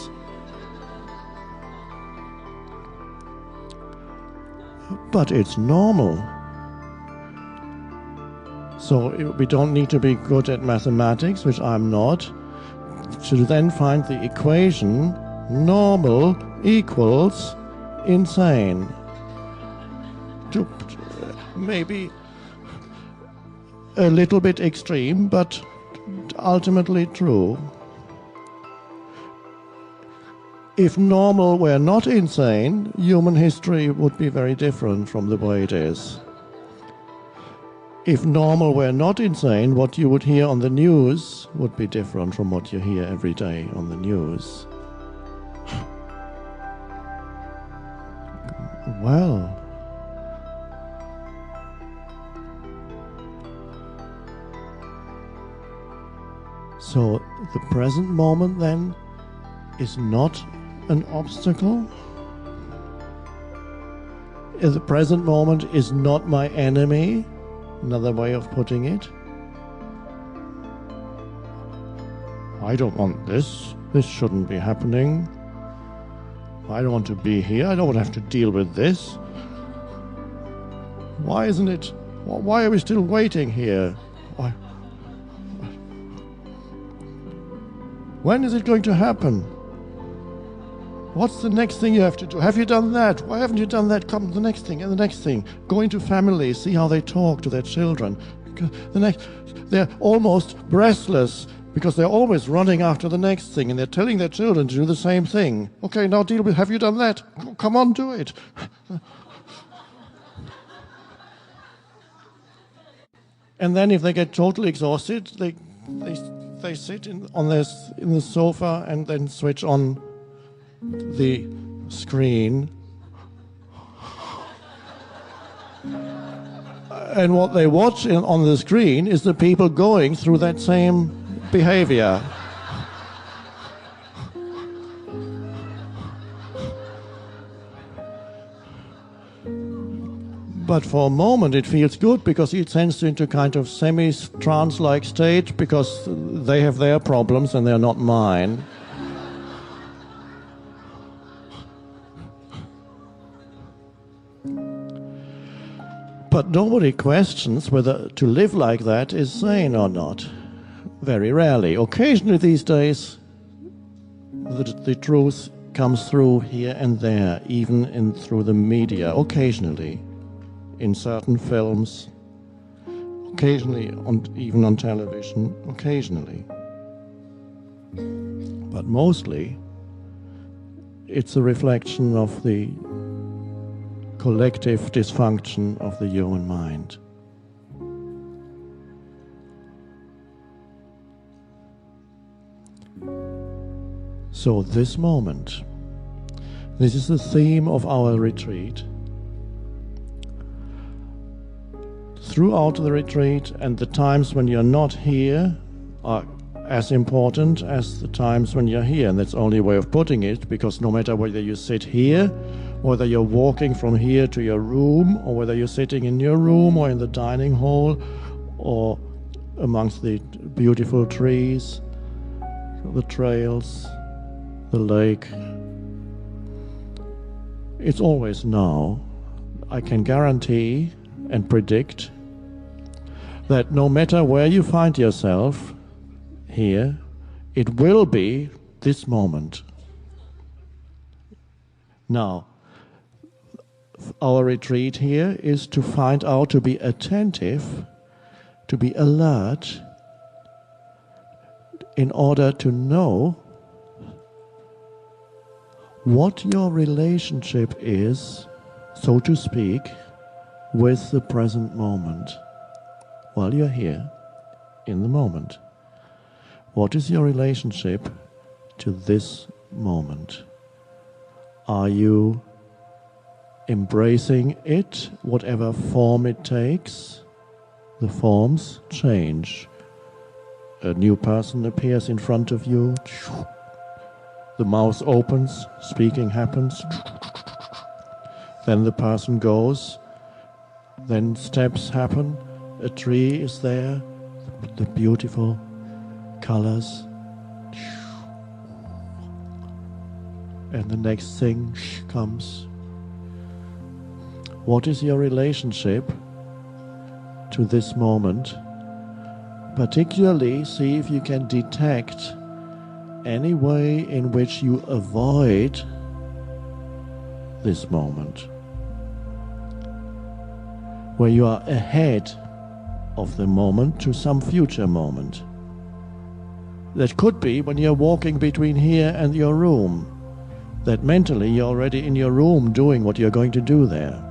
But it's normal. So we don't need to be good at mathematics, which I'm not. to then find the equation normal equals insane. Maybe a little bit extreme, but ultimately true. If normal were not insane, human history would be very different from the way it is. If normal were not insane, what you would hear on the news would be different from what you hear every day on the news. Well, so the present moment then is not an obstacle? The present moment is not my enemy? Another way of putting it. I don't want this. This shouldn't be happening. I don't want to be here. I don't want to have to deal with this. Why isn't it? Why are we still waiting here? When is it going to happen? What's the next thing you have to do? Have you done that? Why haven't you done that? Come, the next thing, and the next thing. Go into families, see how they talk to their children. They're almost breathless because they're always running after the next thing, and they're telling their children to do the same thing. Okay, now deal with, have you done that? Come on, do it. And then if they get totally exhausted, they sit in the sofa and then switch on the screen. And what they watch on the screen is the people going through that same behavior. But for a moment it feels good because it sends you into a kind of semi-trance-like state because they have their problems and they're not mine. But nobody questions whether to live like that is sane or not. Very rarely. Occasionally these days, the truth comes through here and there, even through the media, occasionally. In certain films, occasionally, even on television, occasionally. But mostly, it's a reflection of the collective dysfunction of the human mind. So this moment, this is the theme of our retreat. Throughout the retreat, and the times when you're not here are as important as the times when you're here. And that's the only way of putting it, because no matter whether you sit here, whether you're walking from here to your room, or whether you're sitting in your room or in the dining hall, or amongst the beautiful trees, the trails, the lake, it's always now. I can guarantee and predict that no matter where you find yourself here, it will be this moment. Now, our retreat here is to find out, to be attentive, to be alert, in order to know what your relationship is, so to speak, with the present moment. While you're here, in the moment, what is your relationship to this moment? Are you embracing it, whatever form it takes? The forms change. A new person appears in front of you. The mouth opens, speaking happens. Then the person goes. Then steps happen. A tree is there, the beautiful colors. And the next thing comes. What is your relationship to this moment? Particularly, see if you can detect any way in which you avoid this moment, where you are ahead of the moment to some future moment. That could be when you're walking between here and your room, that mentally you're already in your room doing what you're going to do there.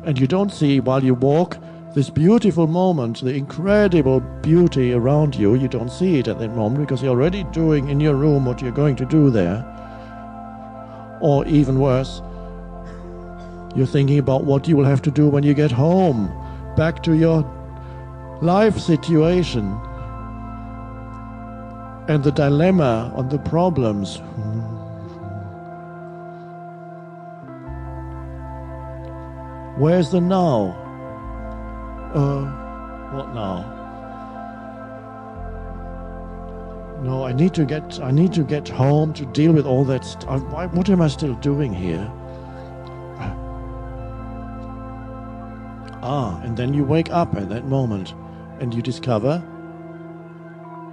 And you don't see while you walk this beautiful moment, the incredible beauty around you. You don't see it at that moment because you're already doing in your room what you're going to do there. Or even worse, you're thinking about what you will have to do when you get home, back to your life situation, and the dilemma and the problems. Where's the now? What now? No, I need to get home to deal with all that stuff. What am I still doing here? And then you wake up at that moment and you discover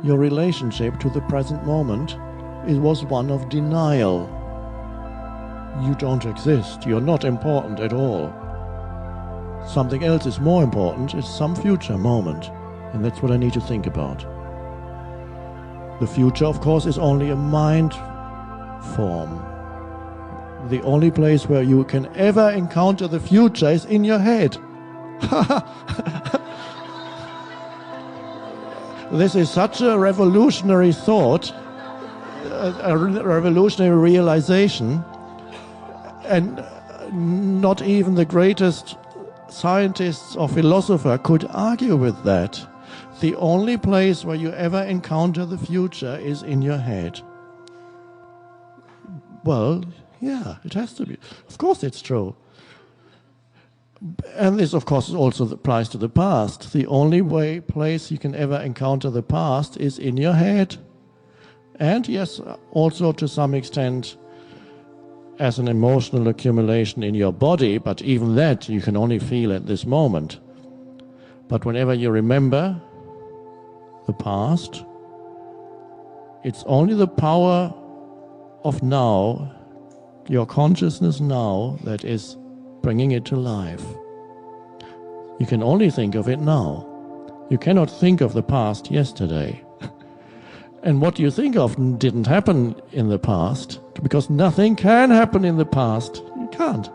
your relationship to the present moment, it was one of denial. You don't exist. You're not important at all. Something else is more important. It's some future moment. And that's what I need to think about. The future, of course, is only a mind form. The only place where you can ever encounter the future is in your head. This is such a revolutionary thought, a revolutionary realization, and not even the greatest scientists or philosopher could argue with that. The only place where you ever encounter the future is in your head. Well, yeah, it has to be. Of course it's true. And this, of course, also applies to the past. The only place you can ever encounter the past is in your head. And yes, also to some extent as an emotional accumulation in your body, but even that you can only feel at this moment. But whenever you remember the past, it's only the power of now, your consciousness now, that is bringing it to life. You can only think of it now. You cannot think of the past yesterday. And what you think of didn't happen in the past, because nothing can happen in the past. You can't.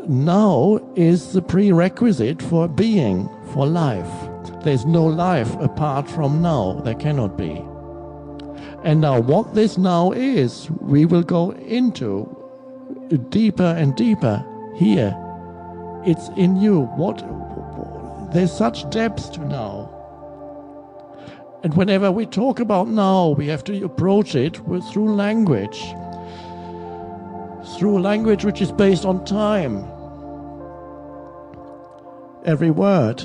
Now is the prerequisite for being, for life. There's no life apart from now. There cannot be. And now what this now is, we will go into deeper and deeper here. It's in you. There's such depth to now. And whenever we talk about now, we have to approach it through language. Through language which is based on time. Every word,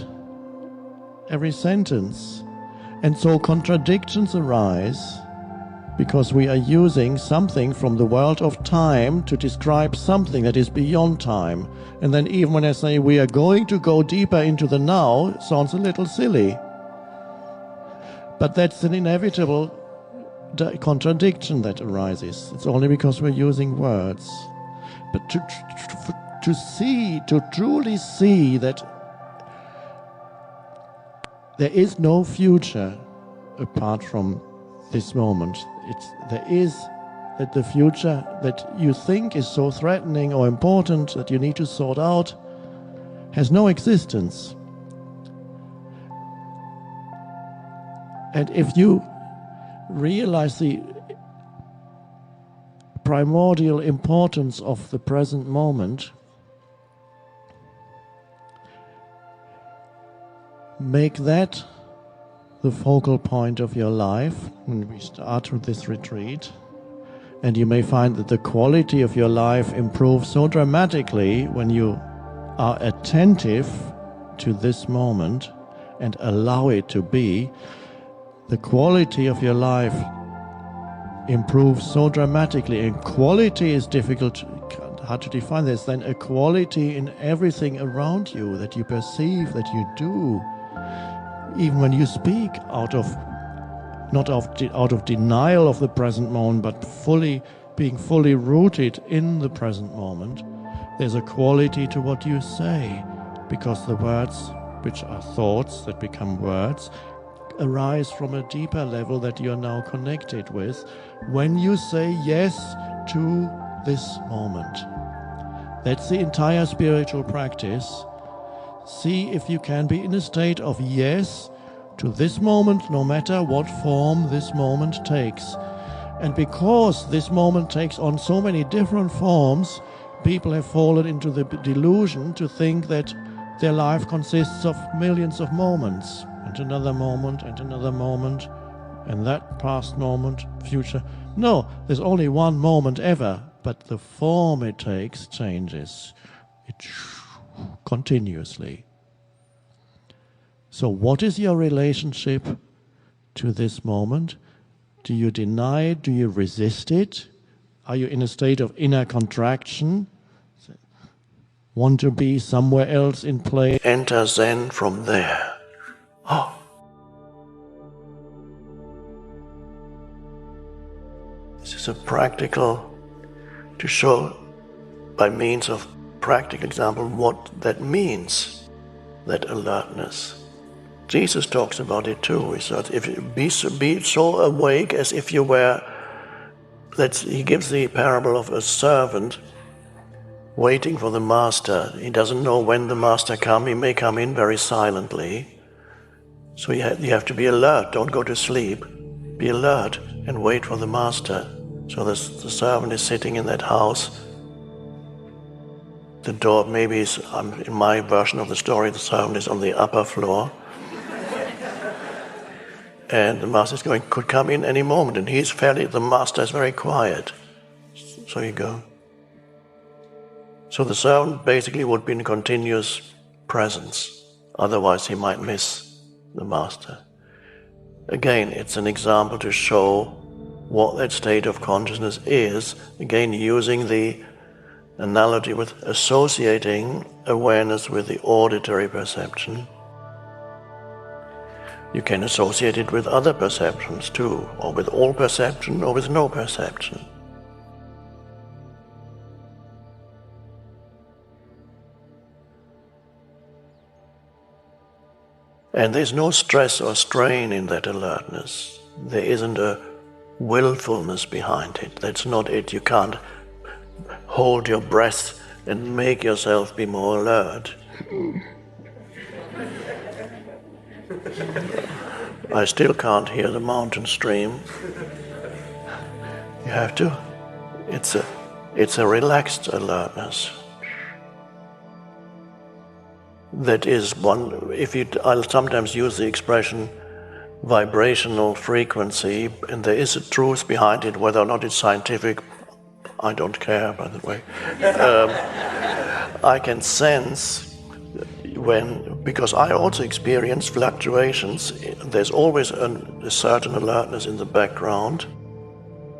every sentence. And so contradictions arise because we are using something from the world of time to describe something that is beyond time. And then even when I say we are going to go deeper into the now, it sounds a little silly. But that's an inevitable contradiction that arises. It's only because we're using words. But to truly see that there is no future apart from this moment. There is that the future that you think is so threatening or important that you need to sort out has no existence. And if you realize the primordial importance of the present moment, make that the focal point of your life when we start with this retreat, and you may find that the quality of your life improves so dramatically when you are attentive to this moment and allow it to be. The quality of your life improves so dramatically, and quality is hard to define. There's then a quality in everything around you that you perceive, that you do, even when you speak out of out of denial of the present moment, but being fully rooted in the present moment, there's a quality to what you say, because the words, which are thoughts that become words, arise from a deeper level that you're now connected with when you say yes to this moment. That's the entire spiritual practice. See if you can be in a state of yes to this moment, no matter what form this moment takes. And because this moment takes on so many different forms, people have fallen into the delusion to think that their life consists of millions of moments, and another moment, and another moment, and that past moment, future. No, there's only one moment ever, but the form it takes changes. It continuously. So what is your relationship to this moment? Do you deny it? Do you resist it? Are you in a state of inner contraction? Want to be somewhere else in place? Enter Zen from there. Oh. This is a practical, to show by means of practical example what that means, that alertness. Jesus talks about it too. He said, if you be so awake as if you were, he gives the parable of a servant waiting for the master. He doesn't know when the master comes. He may come in very silently. So you have to be alert. Don't go to sleep. Be alert and wait for the master. So the servant is sitting in that house. The door maybe is, in my version of the story, the servant is on the upper floor. And the master is could come in any moment, and the master is very quiet. So you go. So the servant basically would be in continuous presence, otherwise he might miss the master. Again, it's an example to show what that state of consciousness is, again using the analogy with associating awareness with the auditory perception. You can associate it with other perceptions too, or with all perception, or with no perception. And there's no stress or strain in that alertness. There isn't a willfulness behind it. That's not it. You can't hold your breath and make yourself be more alert. I still can't hear the mountain stream. You have to. It's a relaxed alertness. That is one. I'll sometimes use the expression vibrational frequency, and there is a truth behind it. Whether or not it's scientific, I don't care, by the way. I can sense because I also experience fluctuations, there's always a certain alertness in the background,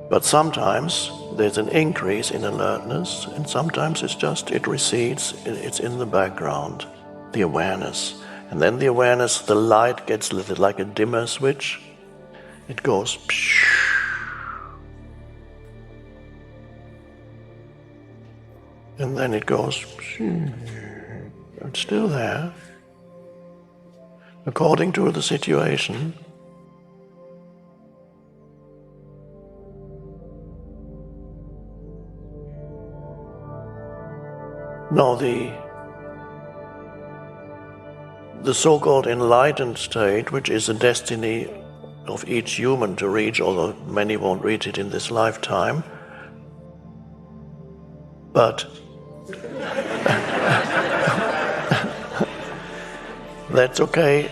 but sometimes there's an increase in alertness, and sometimes it recedes, it's in the background, the awareness. And then the awareness, the light gets lit like a dimmer switch, it goes and then it goes. It's still there, according to the situation. Now the so-called enlightened state, which is the destiny of each human to reach, although many won't reach it in this lifetime, but that's okay.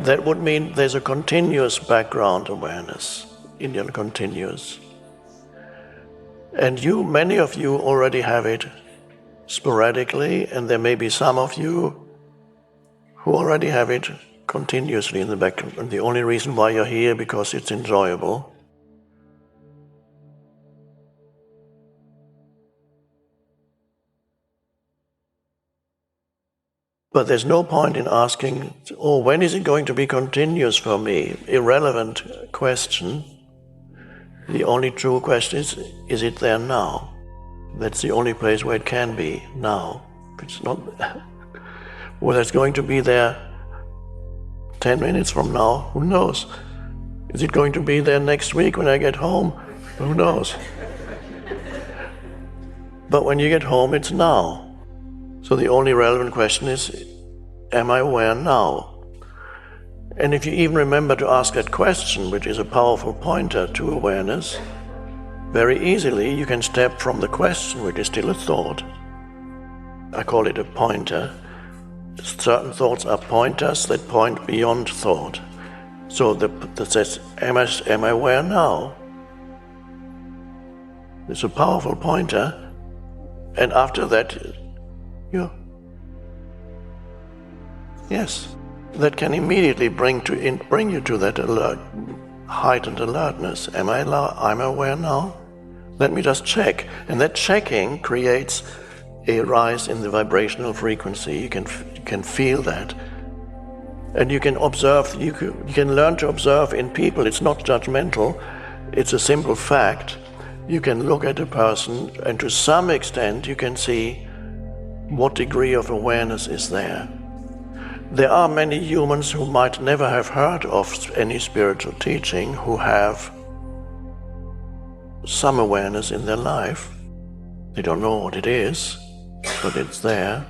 That would mean there's a continuous background awareness, Indian continuous. And many of you already have it sporadically, and there may be some of you who already have it continuously in the background. And the only reason why you're here because it's enjoyable. But there's no point in asking, oh, when is it going to be continuous for me? Irrelevant question. The only true question is it there now? That's the only place where it can be, now. It's not, whether it's going to be there 10 minutes from now, who knows? Is it going to be there next week when I get home? Who knows? But when you get home, it's now. So the only relevant question is, am I aware now? And if you even remember to ask that question, which is a powerful pointer to awareness, very easily you can step from the question, which is still a thought. I call it a pointer. Certain thoughts are pointers that point beyond thought. So that says, am I aware now? It's a powerful pointer. And after that, yes, that can immediately bring you to that heightened alertness. Am I aware now? Let me just check. And that checking creates a rise in the vibrational frequency. You can feel that. And you can observe, you can learn to observe in people. It's not judgmental, it's a simple fact. You can look at a person and to some extent you can see what degree of awareness is there. There are many humans who might never have heard of any spiritual teaching who have some awareness in their life. They don't know what it is, but it's there.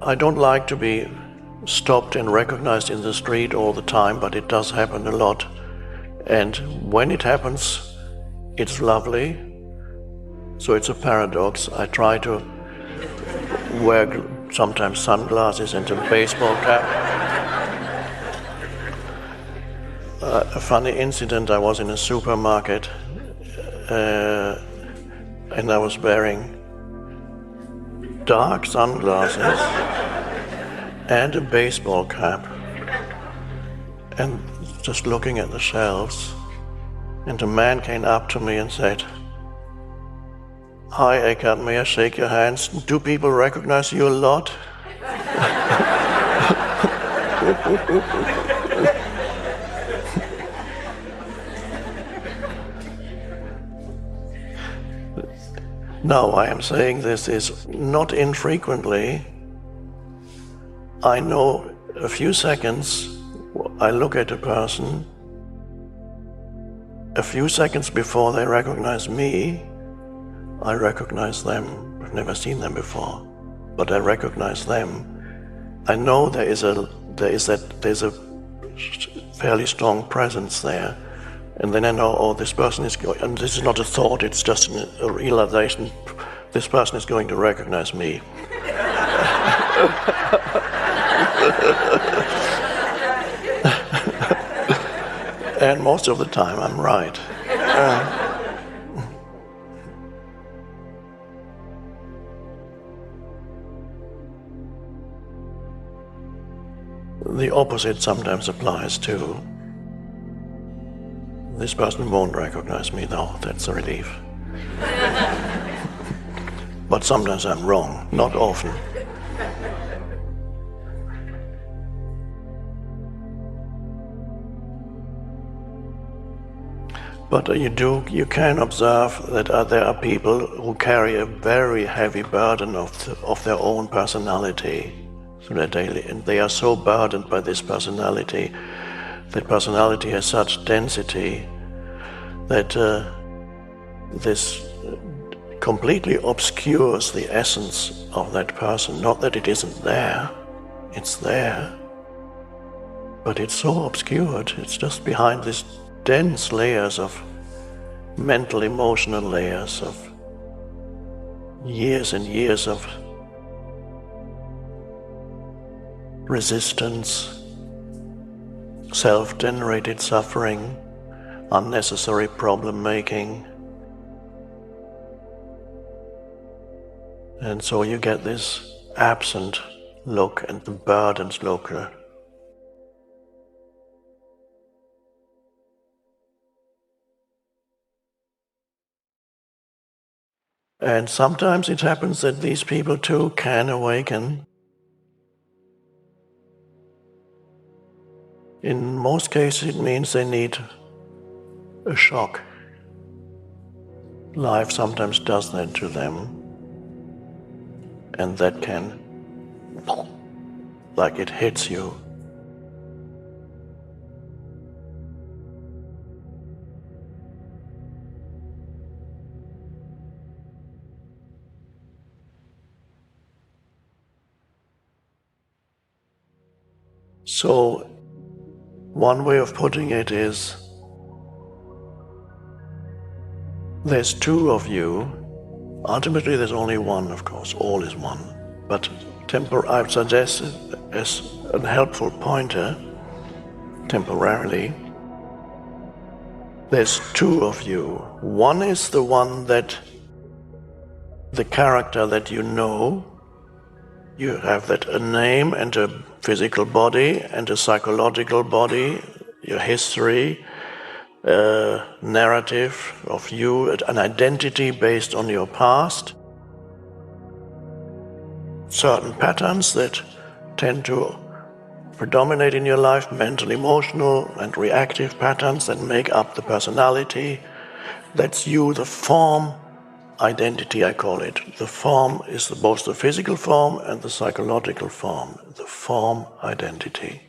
I don't like to be stopped and recognized in the street all the time, but it does happen a lot. And when it happens, it's lovely. So it's a paradox. I try to wear sometimes sunglasses and a baseball cap. A funny incident, I was in a supermarket and I was wearing dark sunglasses and a baseball cap and just looking at the shelves, and a man came up to me and said, "Hi Eckhart, may I shake your hands? Do people recognize you a lot?" Now, I am saying this is not infrequently. I know a few seconds, I look at a person, a few seconds before they recognize me, I recognize them. I've never seen them before, but I recognize them. I know there's a fairly strong presence there. And then I know, oh, this person is going, and this is not a thought, it's just a realization, this person is going to recognize me. And most of the time I'm right. The opposite sometimes applies too. This person won't recognize me though, that's a relief. But sometimes I'm wrong, not often. But you can observe that there are people who carry a very heavy burden of their own personality through their daily, and they are so burdened by this personality. That personality has such density that this completely obscures the essence of that person. Not that it isn't there, it's there, but it's so obscured. It's just behind these dense layers of mental, emotional layers of years and years of resistance, self-generated suffering, unnecessary problem-making. And so you get this absent look and the burdened look. And sometimes it happens that these people too can awaken. In most cases, it means they need a shock. Life sometimes does that to them, and that can, like it hits you. So, one way of putting it is, there's two of you. Ultimately, there's only one, of course. All is one. But I've suggested as a helpful pointer, temporarily, there's two of you. One is the one that, the character that you know. You have that a name and a physical body and a psychological body, your history, narrative of you, an identity based on your past, certain patterns that tend to predominate in your life, mental, emotional, and reactive patterns that make up the personality. That's you, the form identity, I call it. The form is both the physical form and the psychological form. The form identity.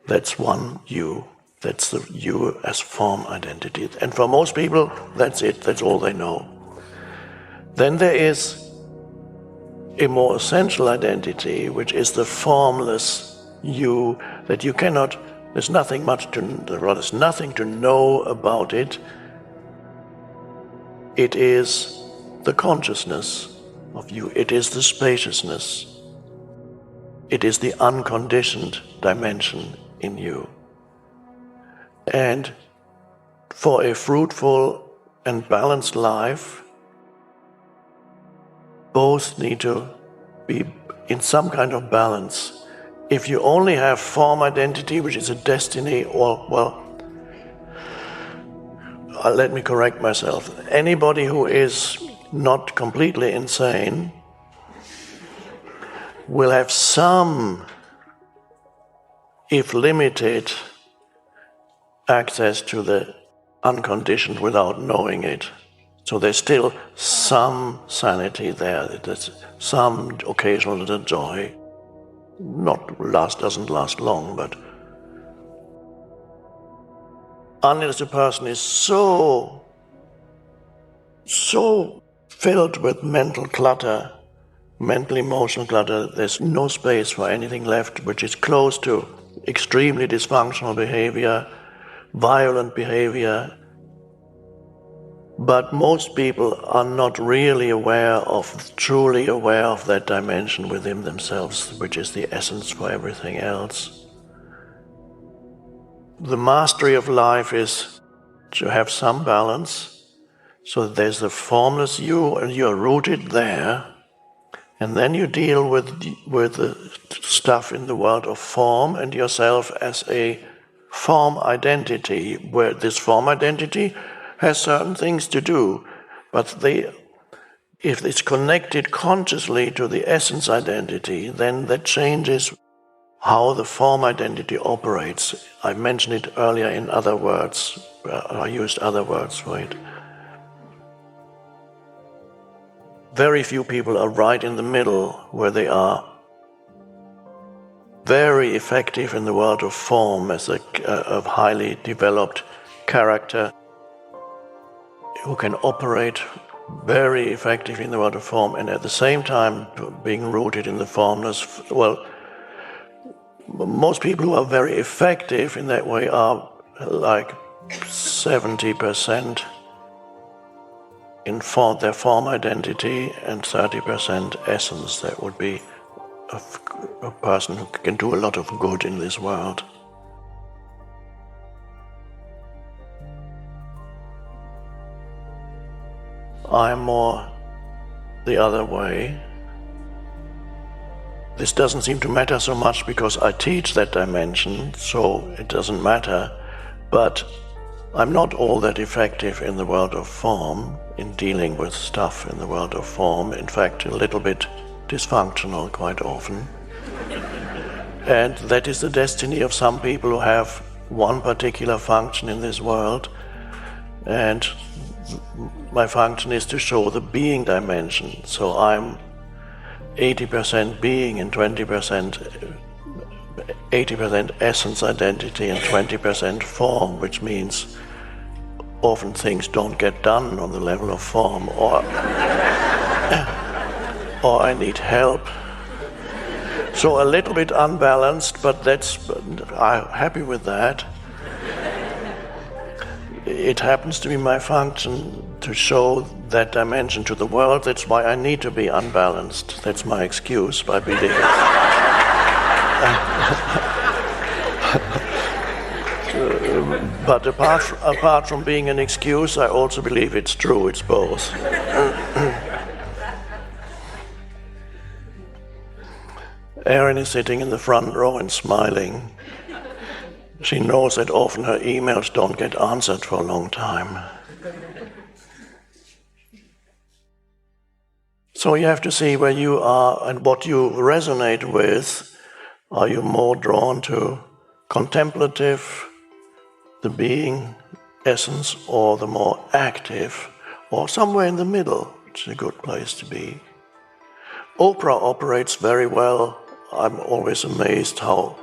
That's one you. That's the you as form identity. And for most people, that's it. That's all they know. Then there is a more essential identity, which is the formless you that you cannot, there's nothing to know about it. It is the consciousness of you. It is the spaciousness. It is the unconditioned dimension in you. And for a fruitful and balanced life, both need to be in some kind of balance. If you only have form identity, which is a destiny, let me correct myself. Anybody who is not completely insane will have some, if limited, access to the unconditioned without knowing it. So there's still some sanity there, there's some occasional little joy. Doesn't last long, but unless a person is so filled with mental clutter, mental emotional clutter, there's no space for anything left which is close to extremely dysfunctional behavior, violent behavior. But most people are not really truly aware of that dimension within themselves, which is the essence for everything else. The mastery of life is to have some balance, so that there's the formless you, and you're rooted there, and then you deal with the stuff in the world of form and yourself as a form identity, where this form identity has certain things to do, but if it's connected consciously to the essence identity, then that changes how the form identity operates. I mentioned it earlier in other words. I used other words for it. Very few people are right in the middle, where they are very effective in the world of form as a highly developed character who can operate very effectively in the world of form, and at the same time being rooted in the formless. Well, most people who are very effective in that way are like 70% in their form identity and 30% essence. That would be a person who can do a lot of good in this world. I'm more the other way. This doesn't seem to matter so much because I teach that dimension, so it doesn't matter. But I'm not all that effective in the world of form, in dealing with stuff in the world of form. In fact, a little bit dysfunctional quite often. And that is the destiny of some people who have one particular function in this world. And my function is to show the being dimension. So I'm 80% being and 80% essence identity and 20% form, which means often things don't get done on the level of form, or I need help. So a little bit unbalanced, but I'm happy with that. It happens to be my function to show that dimension to the world. That's why I need to be unbalanced. That's my excuse by believing. But apart from being an excuse, I also believe it's true. It's both. Erin is sitting in the front row and smiling. She knows that often her emails don't get answered for a long time. So you have to see where you are and what you resonate with. Are you more drawn to contemplative, the being, essence, or the more active, or somewhere in the middle, which is a good place to be? Oprah operates very well. I'm always amazed how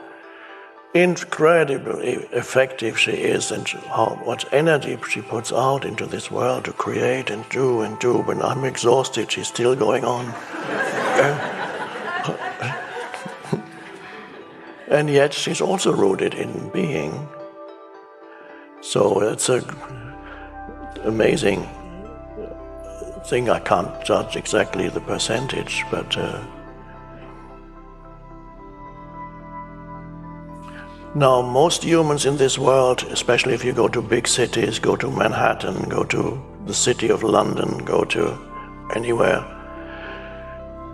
incredibly effective she is and how much energy she puts out into this world to create and do and do. When I'm exhausted, she's still going on. And yet she's also rooted in being. So it's an amazing thing. I can't judge exactly the percentage, but now most humans in this world, especially if you go to big cities, go to Manhattan, go to the city of London, go to anywhere,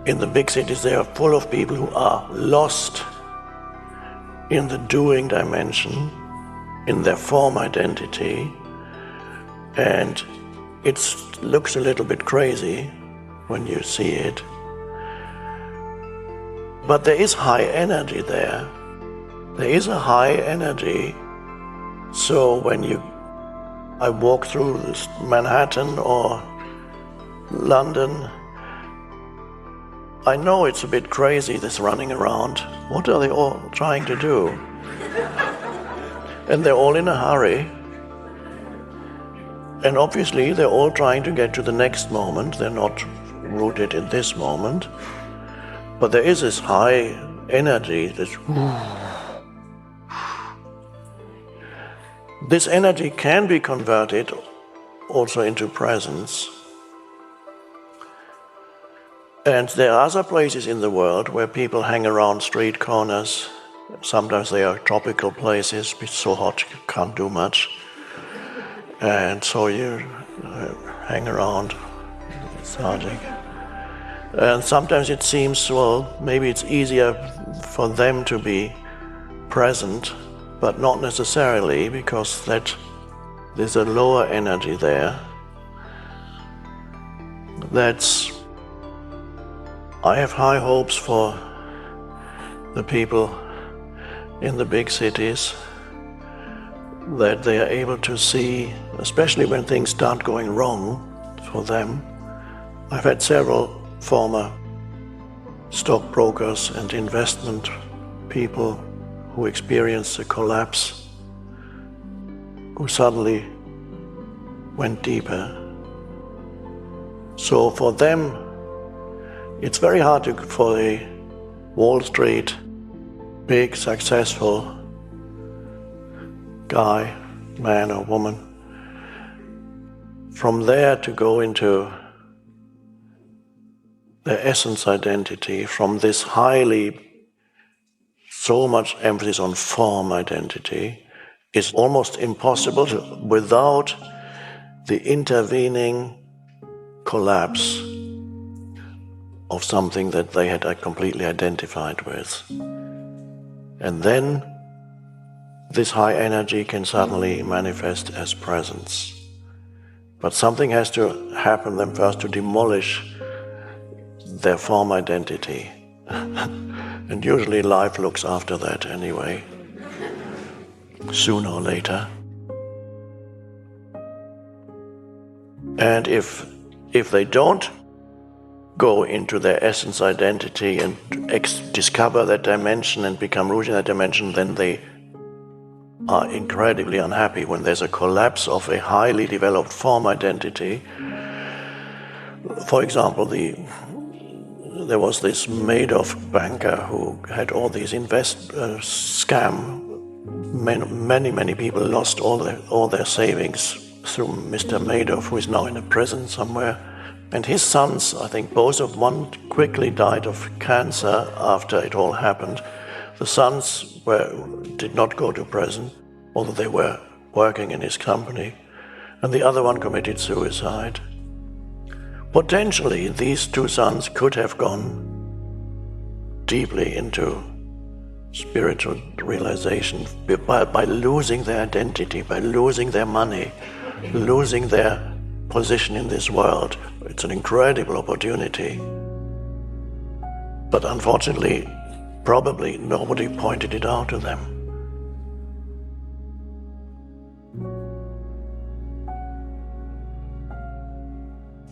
in the big cities they are full of people who are lost in the doing dimension, in their form identity, and it looks a little bit crazy when you see it. But there is high energy there. There is a high energy. So when I walk through this Manhattan or London, I know it's a bit crazy, this running around. What are they all trying to do? And they're all in a hurry. And obviously they're all trying to get to the next moment. They're not rooted in this moment. But there is this high energy, this energy can be converted also into presence. And there are other places in the world where people hang around street corners. Sometimes they are tropical places, it's so hot you can't do much. And so you hang around, lethargic. And sometimes it seems, well, maybe it's easier for them to be present, but not necessarily, because there's a lower energy there. I have high hopes for the people in the big cities, that they are able to see, especially when things start going wrong for them. I've had several former stockbrokers and investment people who experienced a collapse, who suddenly went deeper. So for them, it's very hard for a Wall Street, big, successful guy, man or woman, from there to go into their essence identity, from this so much emphasis on form identity, is almost impossible without the intervening collapse of something that they had completely identified with. And then this high energy can suddenly manifest as presence. But something has to happen then first to demolish their form identity. And usually life looks after that anyway, sooner or later. And if they don't go into their essence identity and discover that dimension and become rooted in that dimension, then they are incredibly unhappy when there's a collapse of a highly developed form identity. For example, there was this Madoff banker who had all these scam. Many people lost all their savings through Mr. Madoff, who is now in a prison somewhere. And his sons, I think one quickly died of cancer after it all happened. The sons did not go to prison, although they were working in his company. And the other one committed suicide. Potentially, these two sons could have gone deeply into spiritual realization by losing their identity, by losing their money, losing their position in this world. It's an incredible opportunity. But unfortunately, probably nobody pointed it out to them.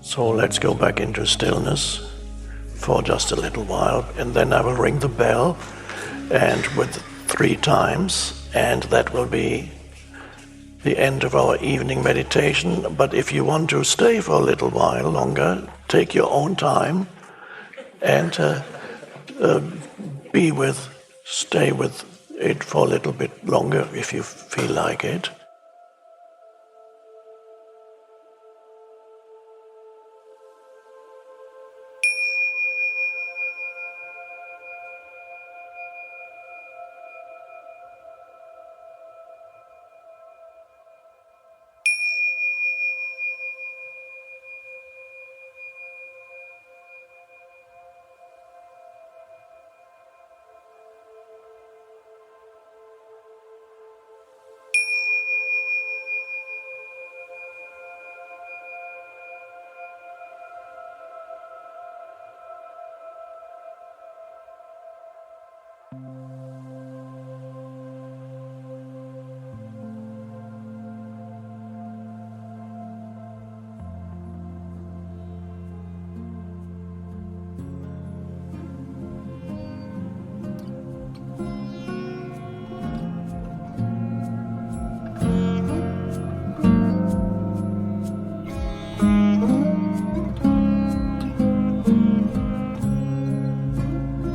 So let's go back into stillness for just a little while, and then I will ring the bell, and with 3 times, and that will be the end of our evening meditation. But if you want to stay for a little while longer, take your own time and stay with it for a little bit longer if you feel like it.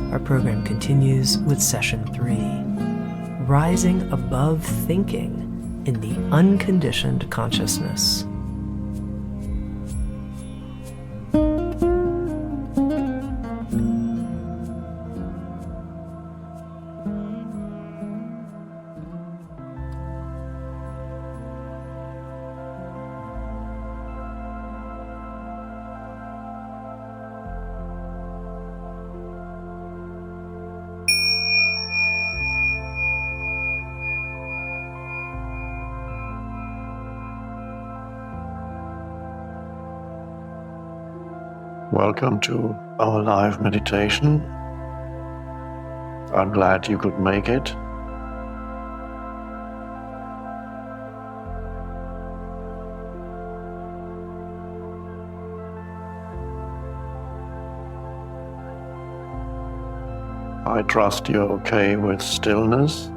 Our program continues with session 3, rising above thinking in the unconditioned consciousness. Welcome to our live meditation. I'm glad you could make it. I trust you're okay with stillness.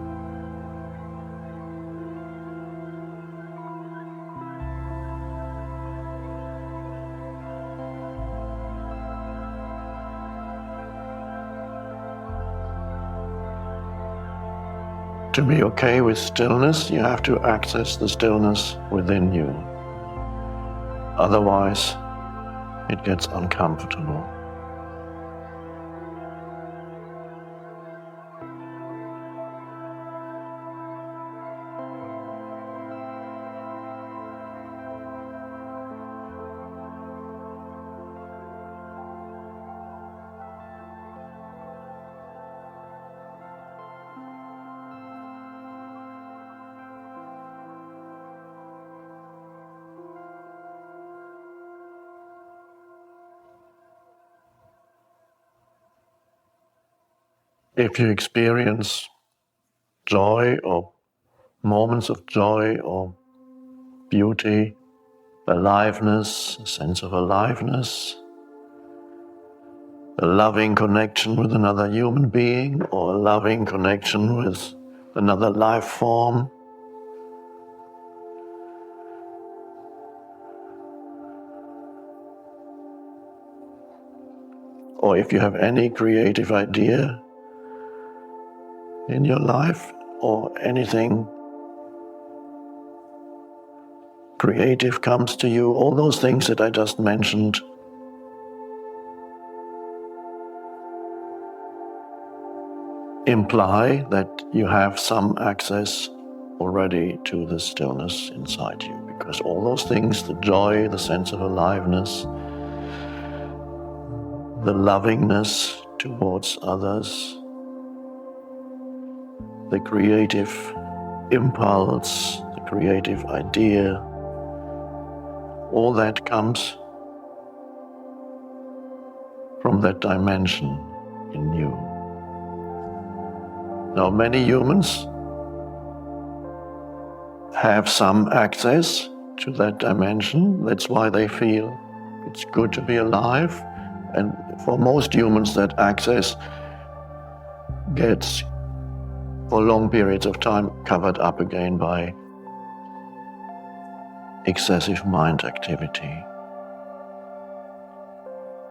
To be okay with stillness, you have to access the stillness within you. Otherwise, it gets uncomfortable. if you experience joy or moments of joy or beauty, aliveness, a sense of aliveness, a loving connection with another human being or a loving connection with another life form, or if you have any creative idea in your life or anything creative comes to you, all those things that I just mentioned imply that you have some access already to the stillness inside you, because all those things, the joy, the sense of aliveness, the lovingness towards others, the creative impulse, the creative idea, all that comes from that dimension in you. Now, many humans have some access to that dimension. That's why they feel it's good to be alive. And for most humans, that access gets, for long periods of time, covered up again by excessive mind activity.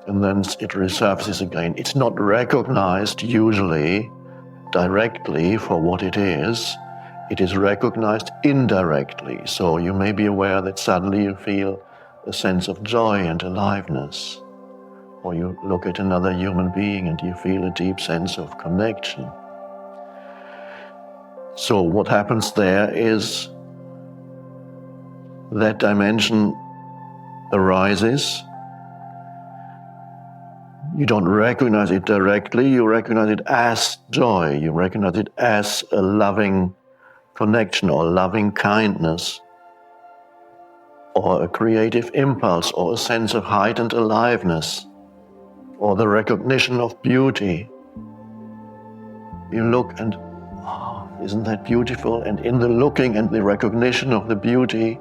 And then it resurfaces again. It's not recognized usually directly for what it is. It is recognized indirectly. So you may be aware that suddenly you feel a sense of joy and aliveness. Or you look at another human being and you feel a deep sense of connection. So what happens there is that dimension arises. You don't recognize it directly, you recognize it as joy, you recognize it as a loving connection or loving kindness, or a creative impulse, or a sense of heightened aliveness, or the recognition of beauty. You look and, oh, isn't that beautiful? And in the looking and the recognition of the beauty,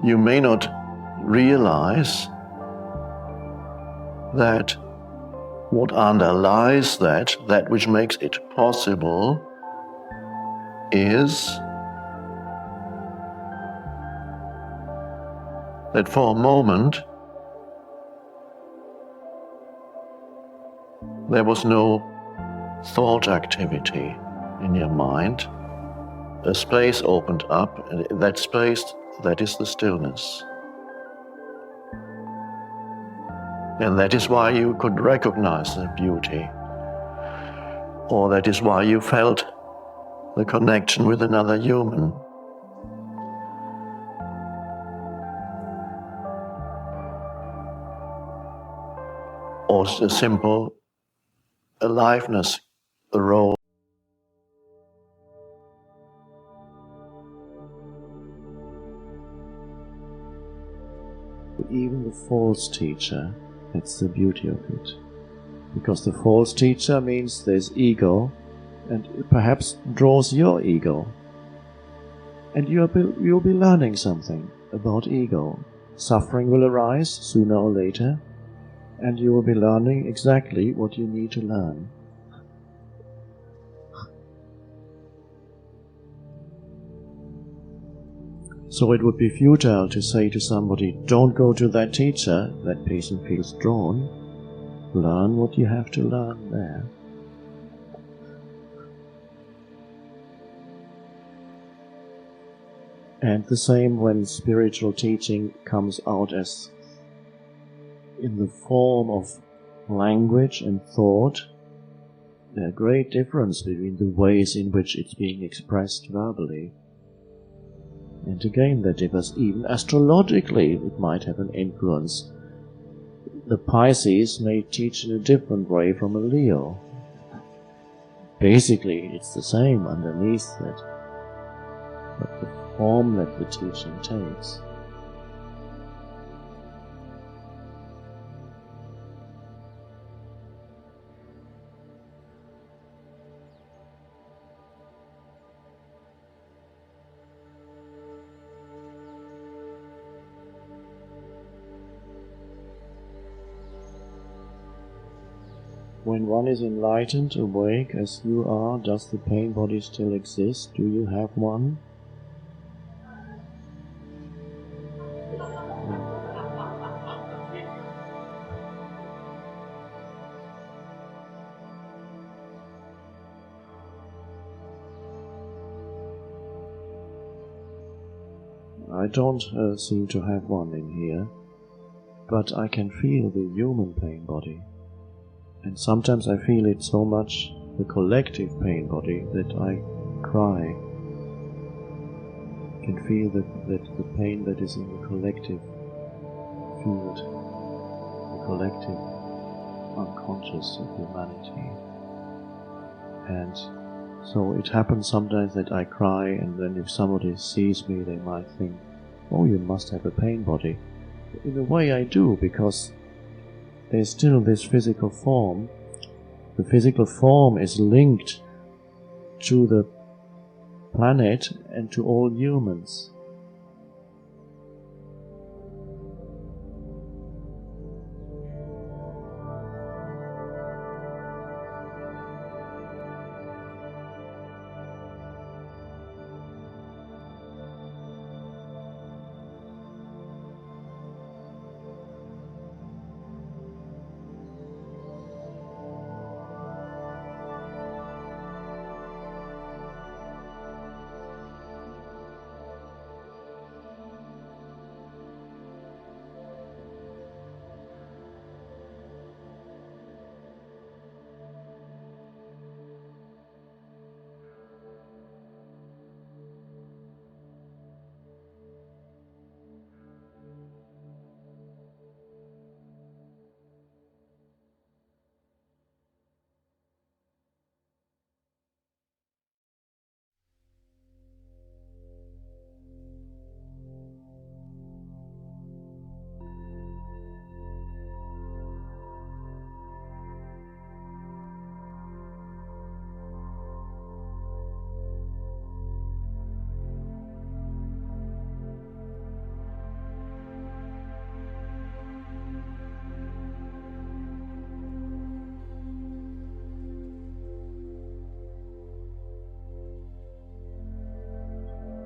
you may not realize that what underlies that which makes it possible, is that for a moment there was no thought activity in your mind. A space opened up, and that space, that is the stillness. And that is why you could recognize the beauty, or that is why you felt the connection with another human. Or a simple aliveness arose. Even the false teacher, that's the beauty of it. Because the false teacher means there's ego, and it perhaps draws your ego. And you'll be learning something about ego. Suffering will arise sooner or later, and you will be learning exactly what you need to learn. So it would be futile to say to somebody, don't go to that teacher, that person feels drawn. Learn what you have to learn there. And the same when spiritual teaching comes out as in the form of language and thought. There's a great difference between the ways in which it's being expressed verbally. And again, that differs. Even astrologically, it might have an influence. The Pisces may teach in a different way from a Leo. Basically, it's the same underneath it, but the form that the teaching takes. When one is enlightened, awake, as you are, does the pain body still exist? Do you have one? I don't seem to have one in here, but I can feel the human pain body. And sometimes I feel it so much, the collective pain body, that I cry. I can feel that the pain that is in the collective field, the collective unconscious of humanity. And so it happens sometimes that I cry, and then if somebody sees me, they might think, oh, you must have a pain body. In a way I do, because there's still this physical form. The physical form is linked to the planet and to all humans.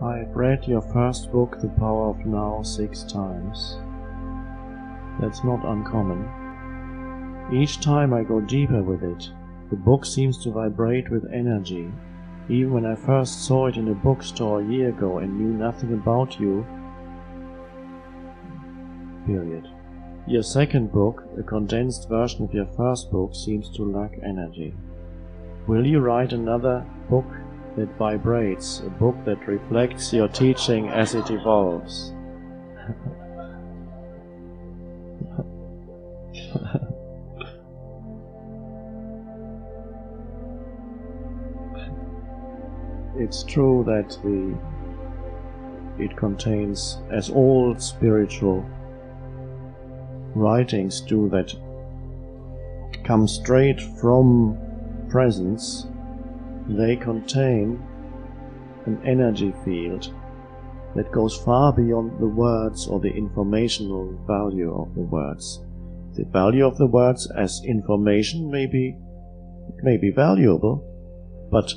I've read your first book, The Power of Now, 6 times. That's not uncommon. Each time I go deeper with it, the book seems to vibrate with energy. Even when I first saw it in a bookstore a year ago and knew nothing about you. Period. Your second book, a condensed version of your first book, seems to lack energy. Will you write another book that vibrates, a book that reflects your teaching as it evolves? It's true that it contains, as all spiritual writings do that come straight from presence, they contain an energy field that goes far beyond the words or the informational value of the words. The value of the words as information may be valuable, but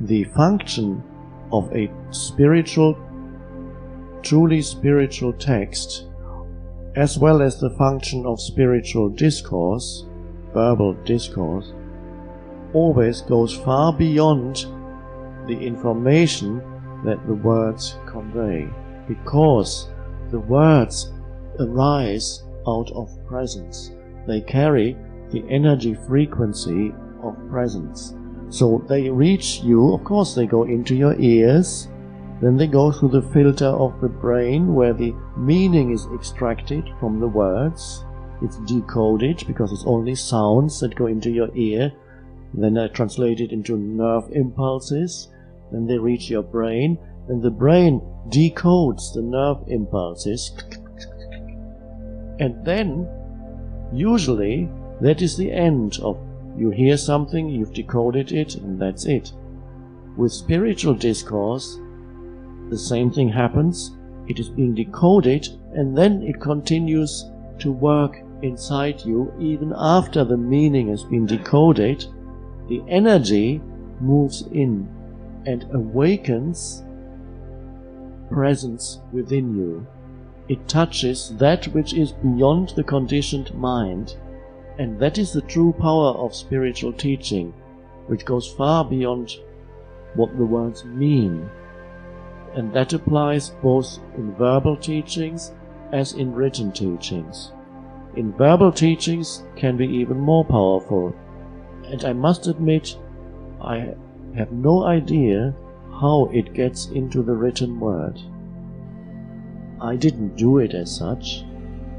the function of a spiritual, truly spiritual text, as well as the function of spiritual discourse, verbal discourse, always goes far beyond the information that the words convey, because the words arise out of presence. They carry the energy frequency of presence. So they reach you, of course they go into your ears, then they go through the filter of the brain where the meaning is extracted from the words. It's decoded because it's only sounds that go into your ear. Then they're translated into nerve impulses. Then they reach your brain. Then the brain decodes the nerve impulses. And then, usually, that is the end of, you hear something, you've decoded it, and that's it. With spiritual discourse, the same thing happens. It is being decoded, and then it continues to work inside you, even after the meaning has been decoded, the energy moves in and awakens presence within you. It touches that which is beyond the conditioned mind, and that is the true power of spiritual teaching, which goes far beyond what the words mean. And that applies both in verbal teachings as in written teachings. In verbal teachings can be even more powerful, and I must admit I have no idea how it gets into the written word. I didn't do it as such,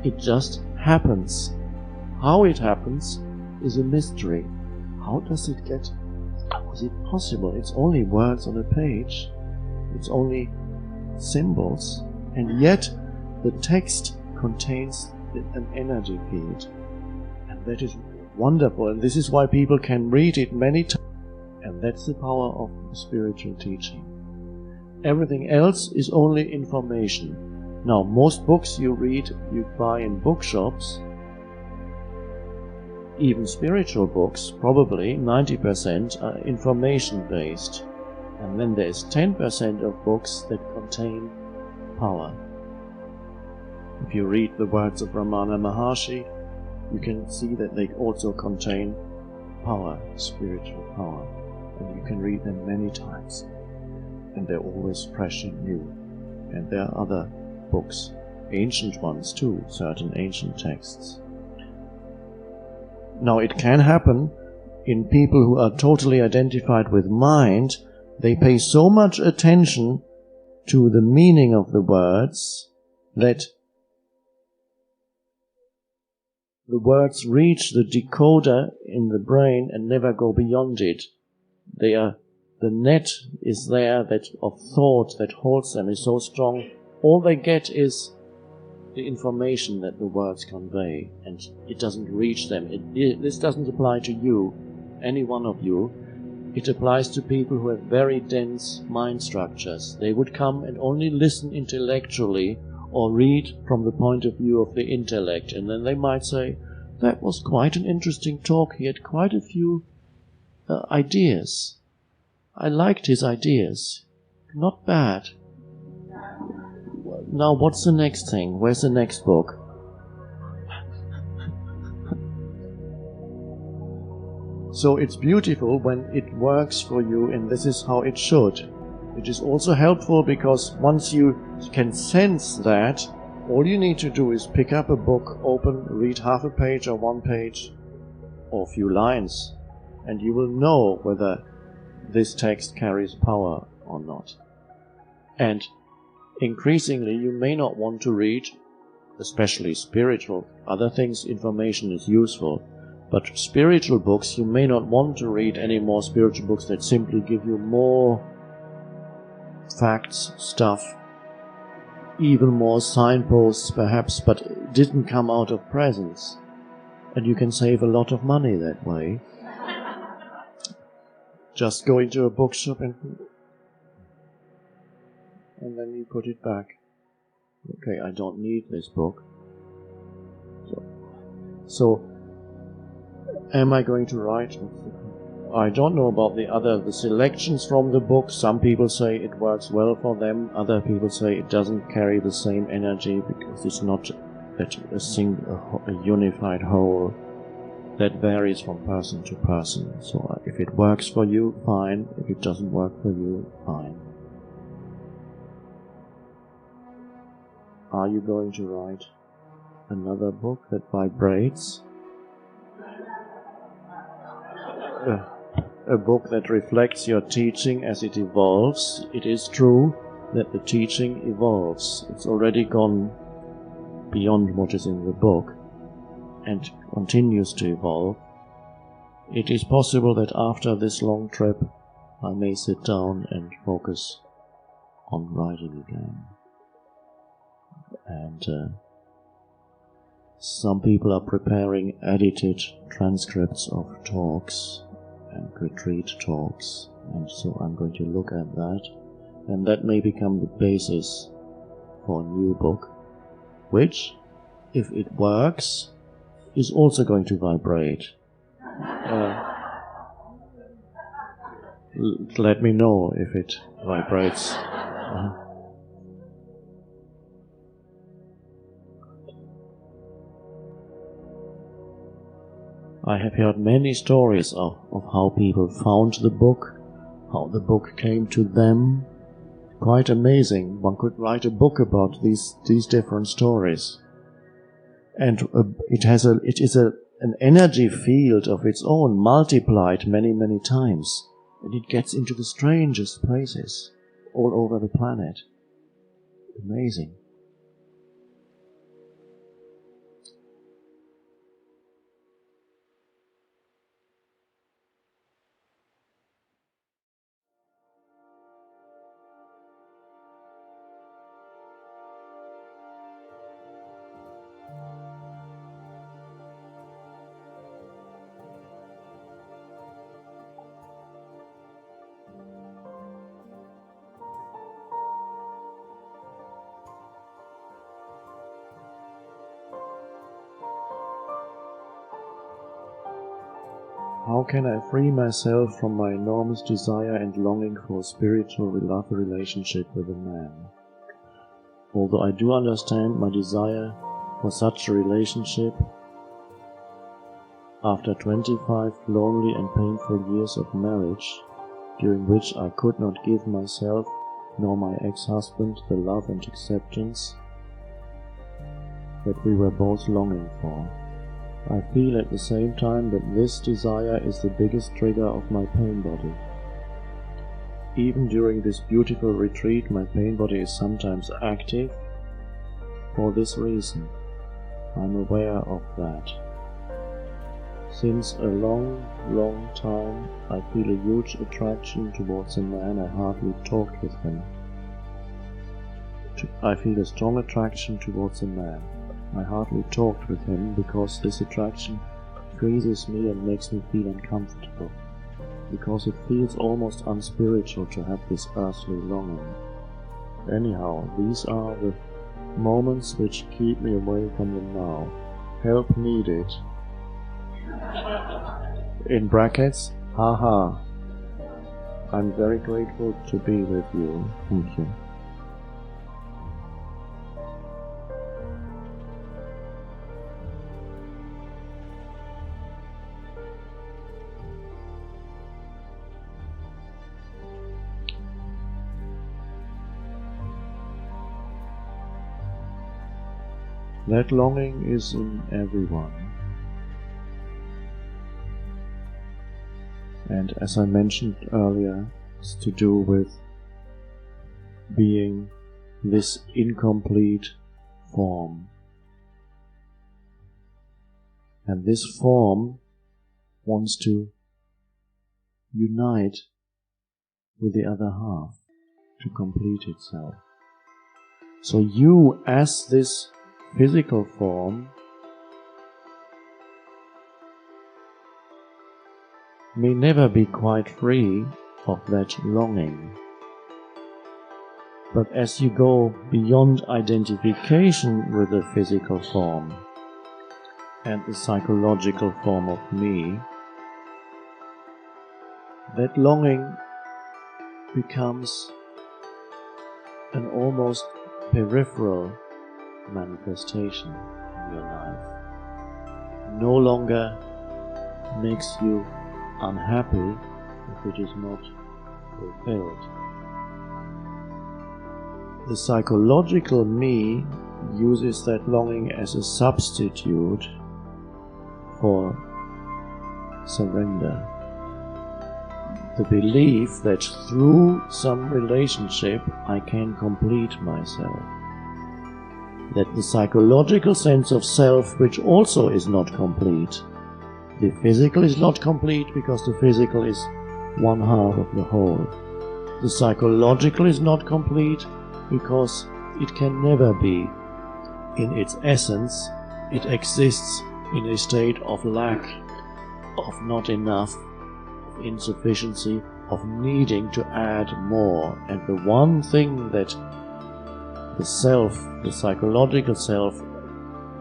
it just happens. How it happens is a mystery. How does it get? How is it possible? It's only words on a page, it's only symbols, and yet the text contains an energy field, and that is wonderful, and this is why people can read it many times, and that's the power of spiritual teaching. Everything else is only information. Now, most books you read, you buy in bookshops, even spiritual books, probably 90% are information based, and then there's 10% of books that contain power. If you read the words of Ramana Maharshi, you can see that they also contain power, spiritual power, and you can read them many times, and they're always fresh and new. And there are other books, ancient ones too, certain ancient texts. Now, it can happen in people who are totally identified with mind. They pay so much attention to the meaning of the words that the words reach the decoder in the brain and never go beyond it. The net is there that of thought that holds them is so strong. All they get is the information that the words convey, and it doesn't reach them. This doesn't apply to you, any one of you. It applies to people who have very dense mind structures. They would come and only listen intellectually or read from the point of view of the intellect, and then they might say, that was quite an interesting talk. He had quite a few ideas. I liked his ideas. Not bad. Now, what's the next thing? Where's the next book? So it's beautiful when it works for you, and this is how it should. It is also helpful because once you can sense that, all you need to do is pick up a book, open, read half a page or 1 page or a few lines, and you will know whether this text carries power or not. And increasingly, you may not want to read, especially spiritual. Other things, information is useful. But spiritual books, you may not want to read any more spiritual books that simply give you more facts, stuff, even more signposts perhaps, but didn't come out of presence. And you can save a lot of money that way. Just go into a bookshop and then you put it back. Okay, I don't need this book. So am I going to write? I don't know about the selections from the book. Some people say it works well for them. Other people say it doesn't carry the same energy because it's not a unified whole. That varies from person to person. So if it works for you, fine. If it doesn't work for you, fine. Are you going to write another book that vibrates? A book that reflects your teaching as it evolves. It is true that the teaching evolves. It's already gone beyond what is in the book and continues to evolve. It is possible that after this long trip I may sit down and focus on writing again. And some people are preparing edited transcripts of talks and retreat talks, and so I'm going to look at that, and that may become the basis for a new book, which, if it works, is also going to vibrate. Let me know if it vibrates. I have heard many stories of how people found the book, how the book came to them. Quite amazing. One could write a book about these different stories. And it is an energy field of its own, multiplied many, many times. And it gets into the strangest places all over the planet. Amazing. How can I free myself from my enormous desire and longing for a spiritual love relationship with a man? Although I do understand my desire for such a relationship, after 25 lonely and painful years of marriage, during which I could not give myself nor my ex-husband the love and acceptance that we were both longing for, I feel at the same time that this desire is the biggest trigger of my pain body. Even during this beautiful retreat, my pain body is sometimes active. For this reason, I'm aware of that. Since a long, long time, I feel a huge attraction towards a man. I hardly talked with him. I feel a strong attraction towards a man. I hardly talked with him because this attraction freezes me and makes me feel uncomfortable, because it feels almost unspiritual to have this earthly longing. Anyhow, these are the moments which keep me away from the now. Help needed. In brackets, haha. I'm very grateful to be with you. Thank you. That longing is in everyone. And as I mentioned earlier, it's to do with being this incomplete form. And this form wants to unite with the other half to complete itself. So you, as this physical form, may never be quite free of that longing. But as you go beyond identification with the physical form and the psychological form of me, that longing becomes an almost peripheral manifestation in your life. No longer makes you unhappy if it is not fulfilled. The psychological me uses that longing as a substitute for surrender. The belief that through some relationship I can complete myself. That the psychological sense of self, which also is not complete. The physical is not complete because the physical is one half of the whole. The psychological is not complete because it can never be. In its essence, it exists in a state of lack, of not enough, of insufficiency, of needing to add more. And the one thing that the self, the psychological self,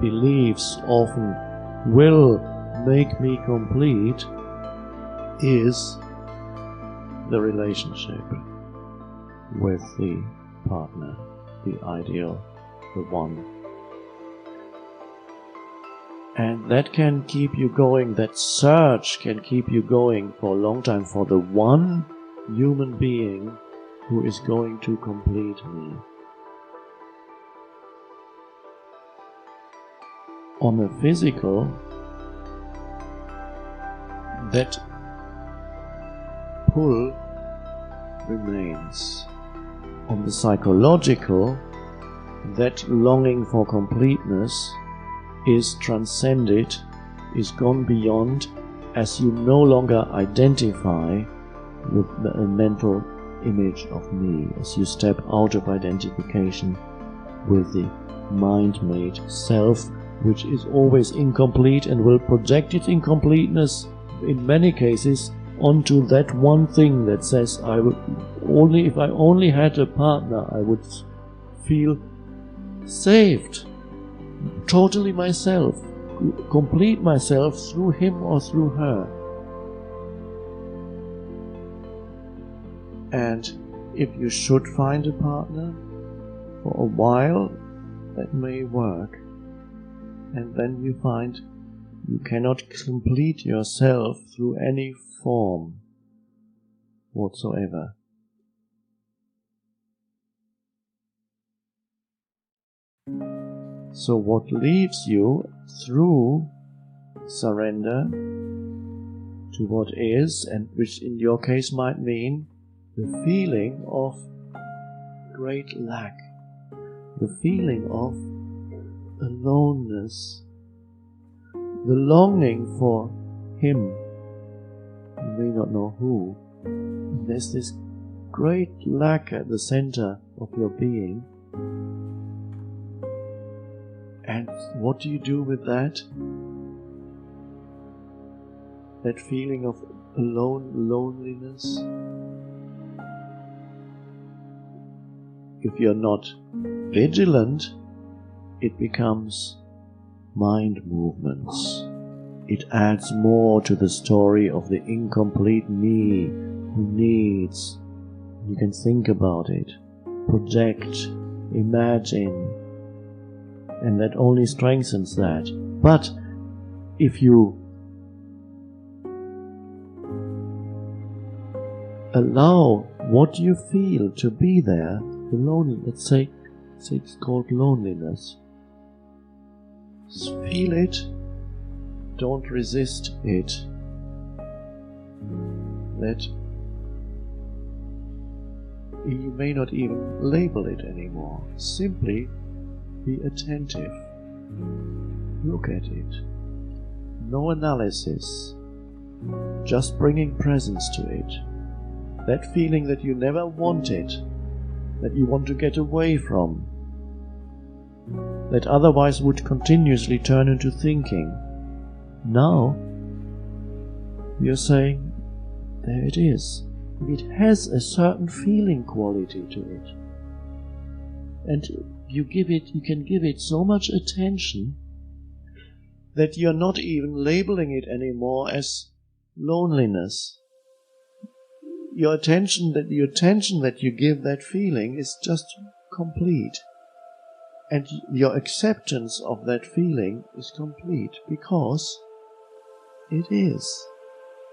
believes often will make me complete is the relationship with the partner, the ideal, the one. And that can keep you going, that search can keep you going for a long time, for the one human being who is going to complete me. On a physical, that pull remains. On the psychological, that longing for completeness is transcended, is gone beyond, as you no longer identify with the mental image of me, as you step out of identification with the mind-made self, which is always incomplete and will project its incompleteness in many cases onto that one thing that says, I would only, if I only had a partner, I would feel saved, totally myself, complete myself through him or through her. And if you should find a partner, for a while that may work, and then you find you cannot complete yourself through any form whatsoever. So what leaves you through surrender to what is, and which in your case might mean the feeling of great lack, the feeling of aloneness, the longing for him, you may not know who. There's this great lack at the center of your being. And what do you do with that? That feeling of loneliness? If you're not vigilant, it becomes mind movements. It adds more to the story of the incomplete me who needs. You can think about it, project, imagine, and that only strengthens that. But if you allow what you feel to be there, the loneliness, let's say it's called loneliness. Feel it, don't resist it. You may not even label it anymore. Simply be attentive. Look at it. No analysis. Just bringing presence to it. That feeling that you never wanted, that you want to get away from, that otherwise would continuously turn into thinking. Now, you're saying, there it is. It has a certain feeling quality to it. And you can give it so much attention that you're not even labeling it anymore as loneliness. Your attention that you give that feeling is just complete. And your acceptance of that feeling is complete because it is.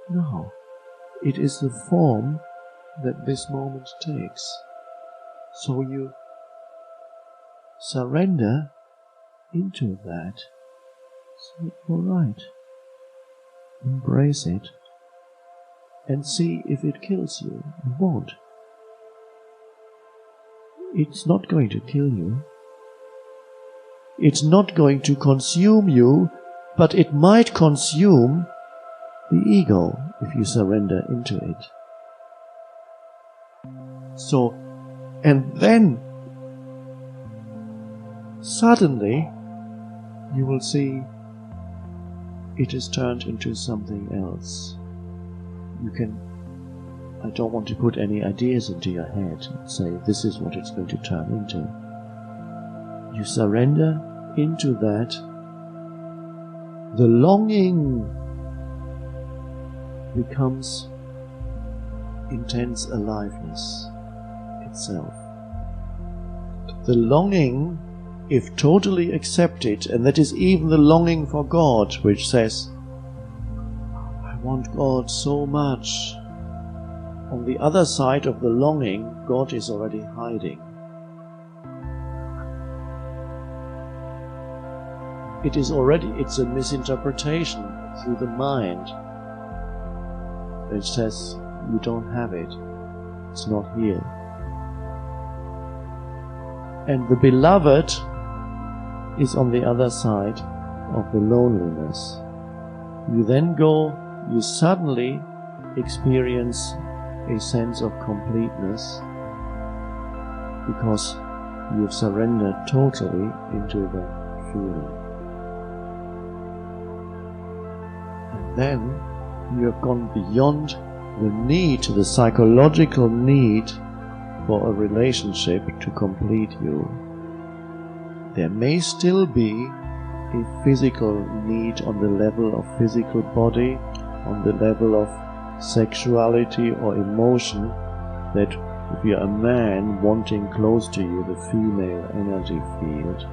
No. It is the form that this moment takes. So you surrender into that. Say, all right. Embrace it. And see if it kills you. It won't. It's not going to kill you. It's not going to consume you, but it might consume the ego if you surrender into it. So, and then suddenly you will see it is turned into something else. I don't want to put any ideas into your head and say this is what it's going to turn into. You surrender into that the longing becomes intense aliveness itself. The longing, if totally accepted, and that is even the longing for God, which says, I want God so much. On the other side of the longing, God is already hiding. It's a misinterpretation through the mind. It says, you don't have it. It's not here. And the beloved is on the other side of the loneliness. You suddenly experience a sense of completeness because you've surrendered totally into the feeling. And then you have gone beyond the psychological need for a relationship to complete you. There may still be a physical need on the level of physical body, on the level of sexuality or emotion, that if you're a man wanting close to you the female energy field,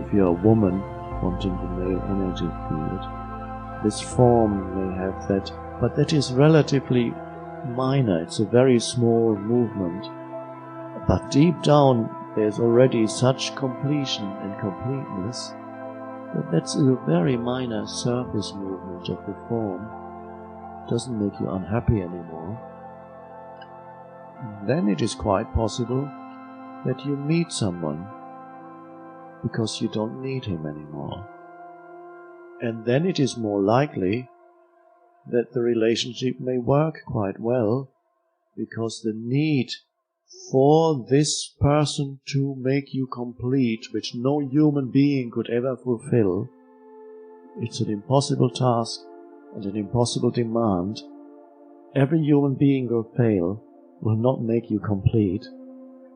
if you're a woman wanting the male energy field, this form may have that, but that is relatively minor. It's a very small movement. But deep down there's already such completion and completeness that that's a very minor surface movement of the form. It doesn't make you unhappy anymore. And then it is quite possible that you meet someone because you don't need him anymore. And then it is more likely that the relationship may work quite well because the need for this person to make you complete, which no human being could ever fulfill, it's an impossible task and an impossible demand. Every human being will fail, will not make you complete.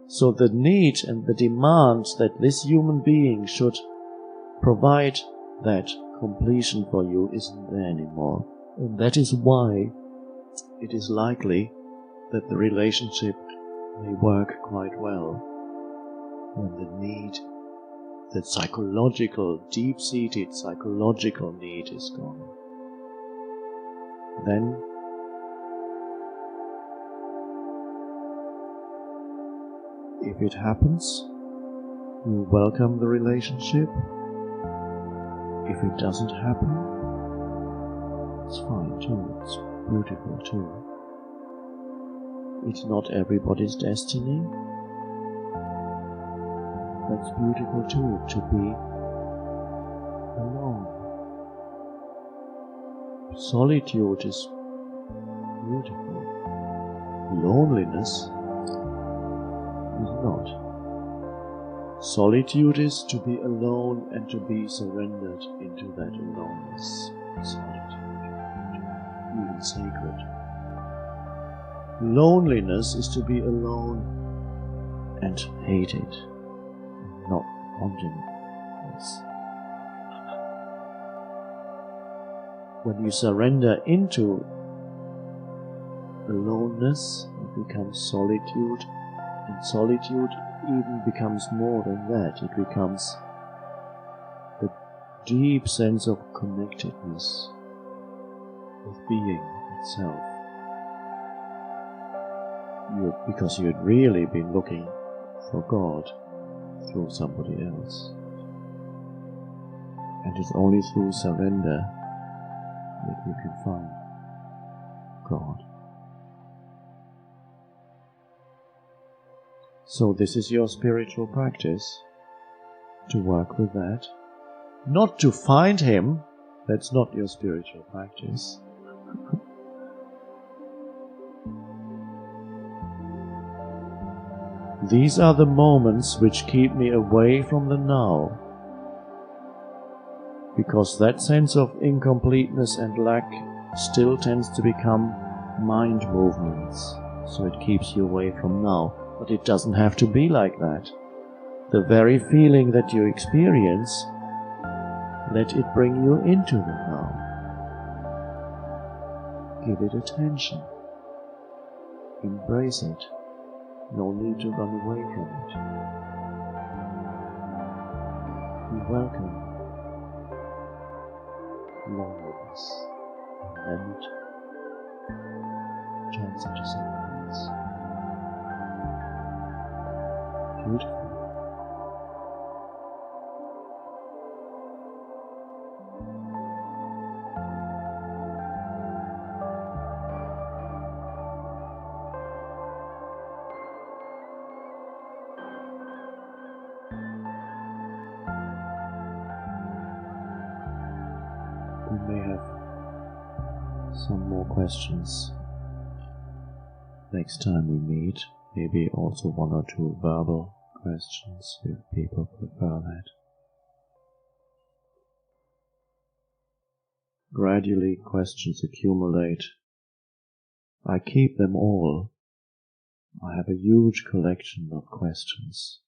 So the need and the demand that this human being should provide that completion for you isn't there anymore. And that is why it is likely that the relationship may work quite well when the need, the psychological, deep-seated psychological need is gone. Then if it happens, you welcome the relationship. If it doesn't happen, it's fine too, it's beautiful too. It's not everybody's destiny. That's beautiful too, to be alone. Solitude is beautiful. Loneliness is not. Solitude is to be alone and to be surrendered into that aloneness. Solitude, even sacred. Loneliness is to be alone and hate it, not wanting this. When you surrender into aloneness, it becomes solitude, and solitude even becomes more than that. It becomes a deep sense of connectedness with being itself. Because you had really been looking for God through somebody else. And it's only through surrender that you can find God. So this is your spiritual practice, to work with that. Not to find Him, that's not your spiritual practice. These are the moments which keep me away from the now, because that sense of incompleteness and lack still tends to become mind movements, so it keeps you away from now. But it doesn't have to be like that. The very feeling that you experience Let it bring you into the now. Give it attention. Embrace it. No need to run away from it. Be welcome. Loneliness. And turns into something else. Beautiful. We may have some more questions next time we meet. Maybe also one or two verbal questions if people prefer that. Gradually questions accumulate. I keep them all. I have a huge collection of questions.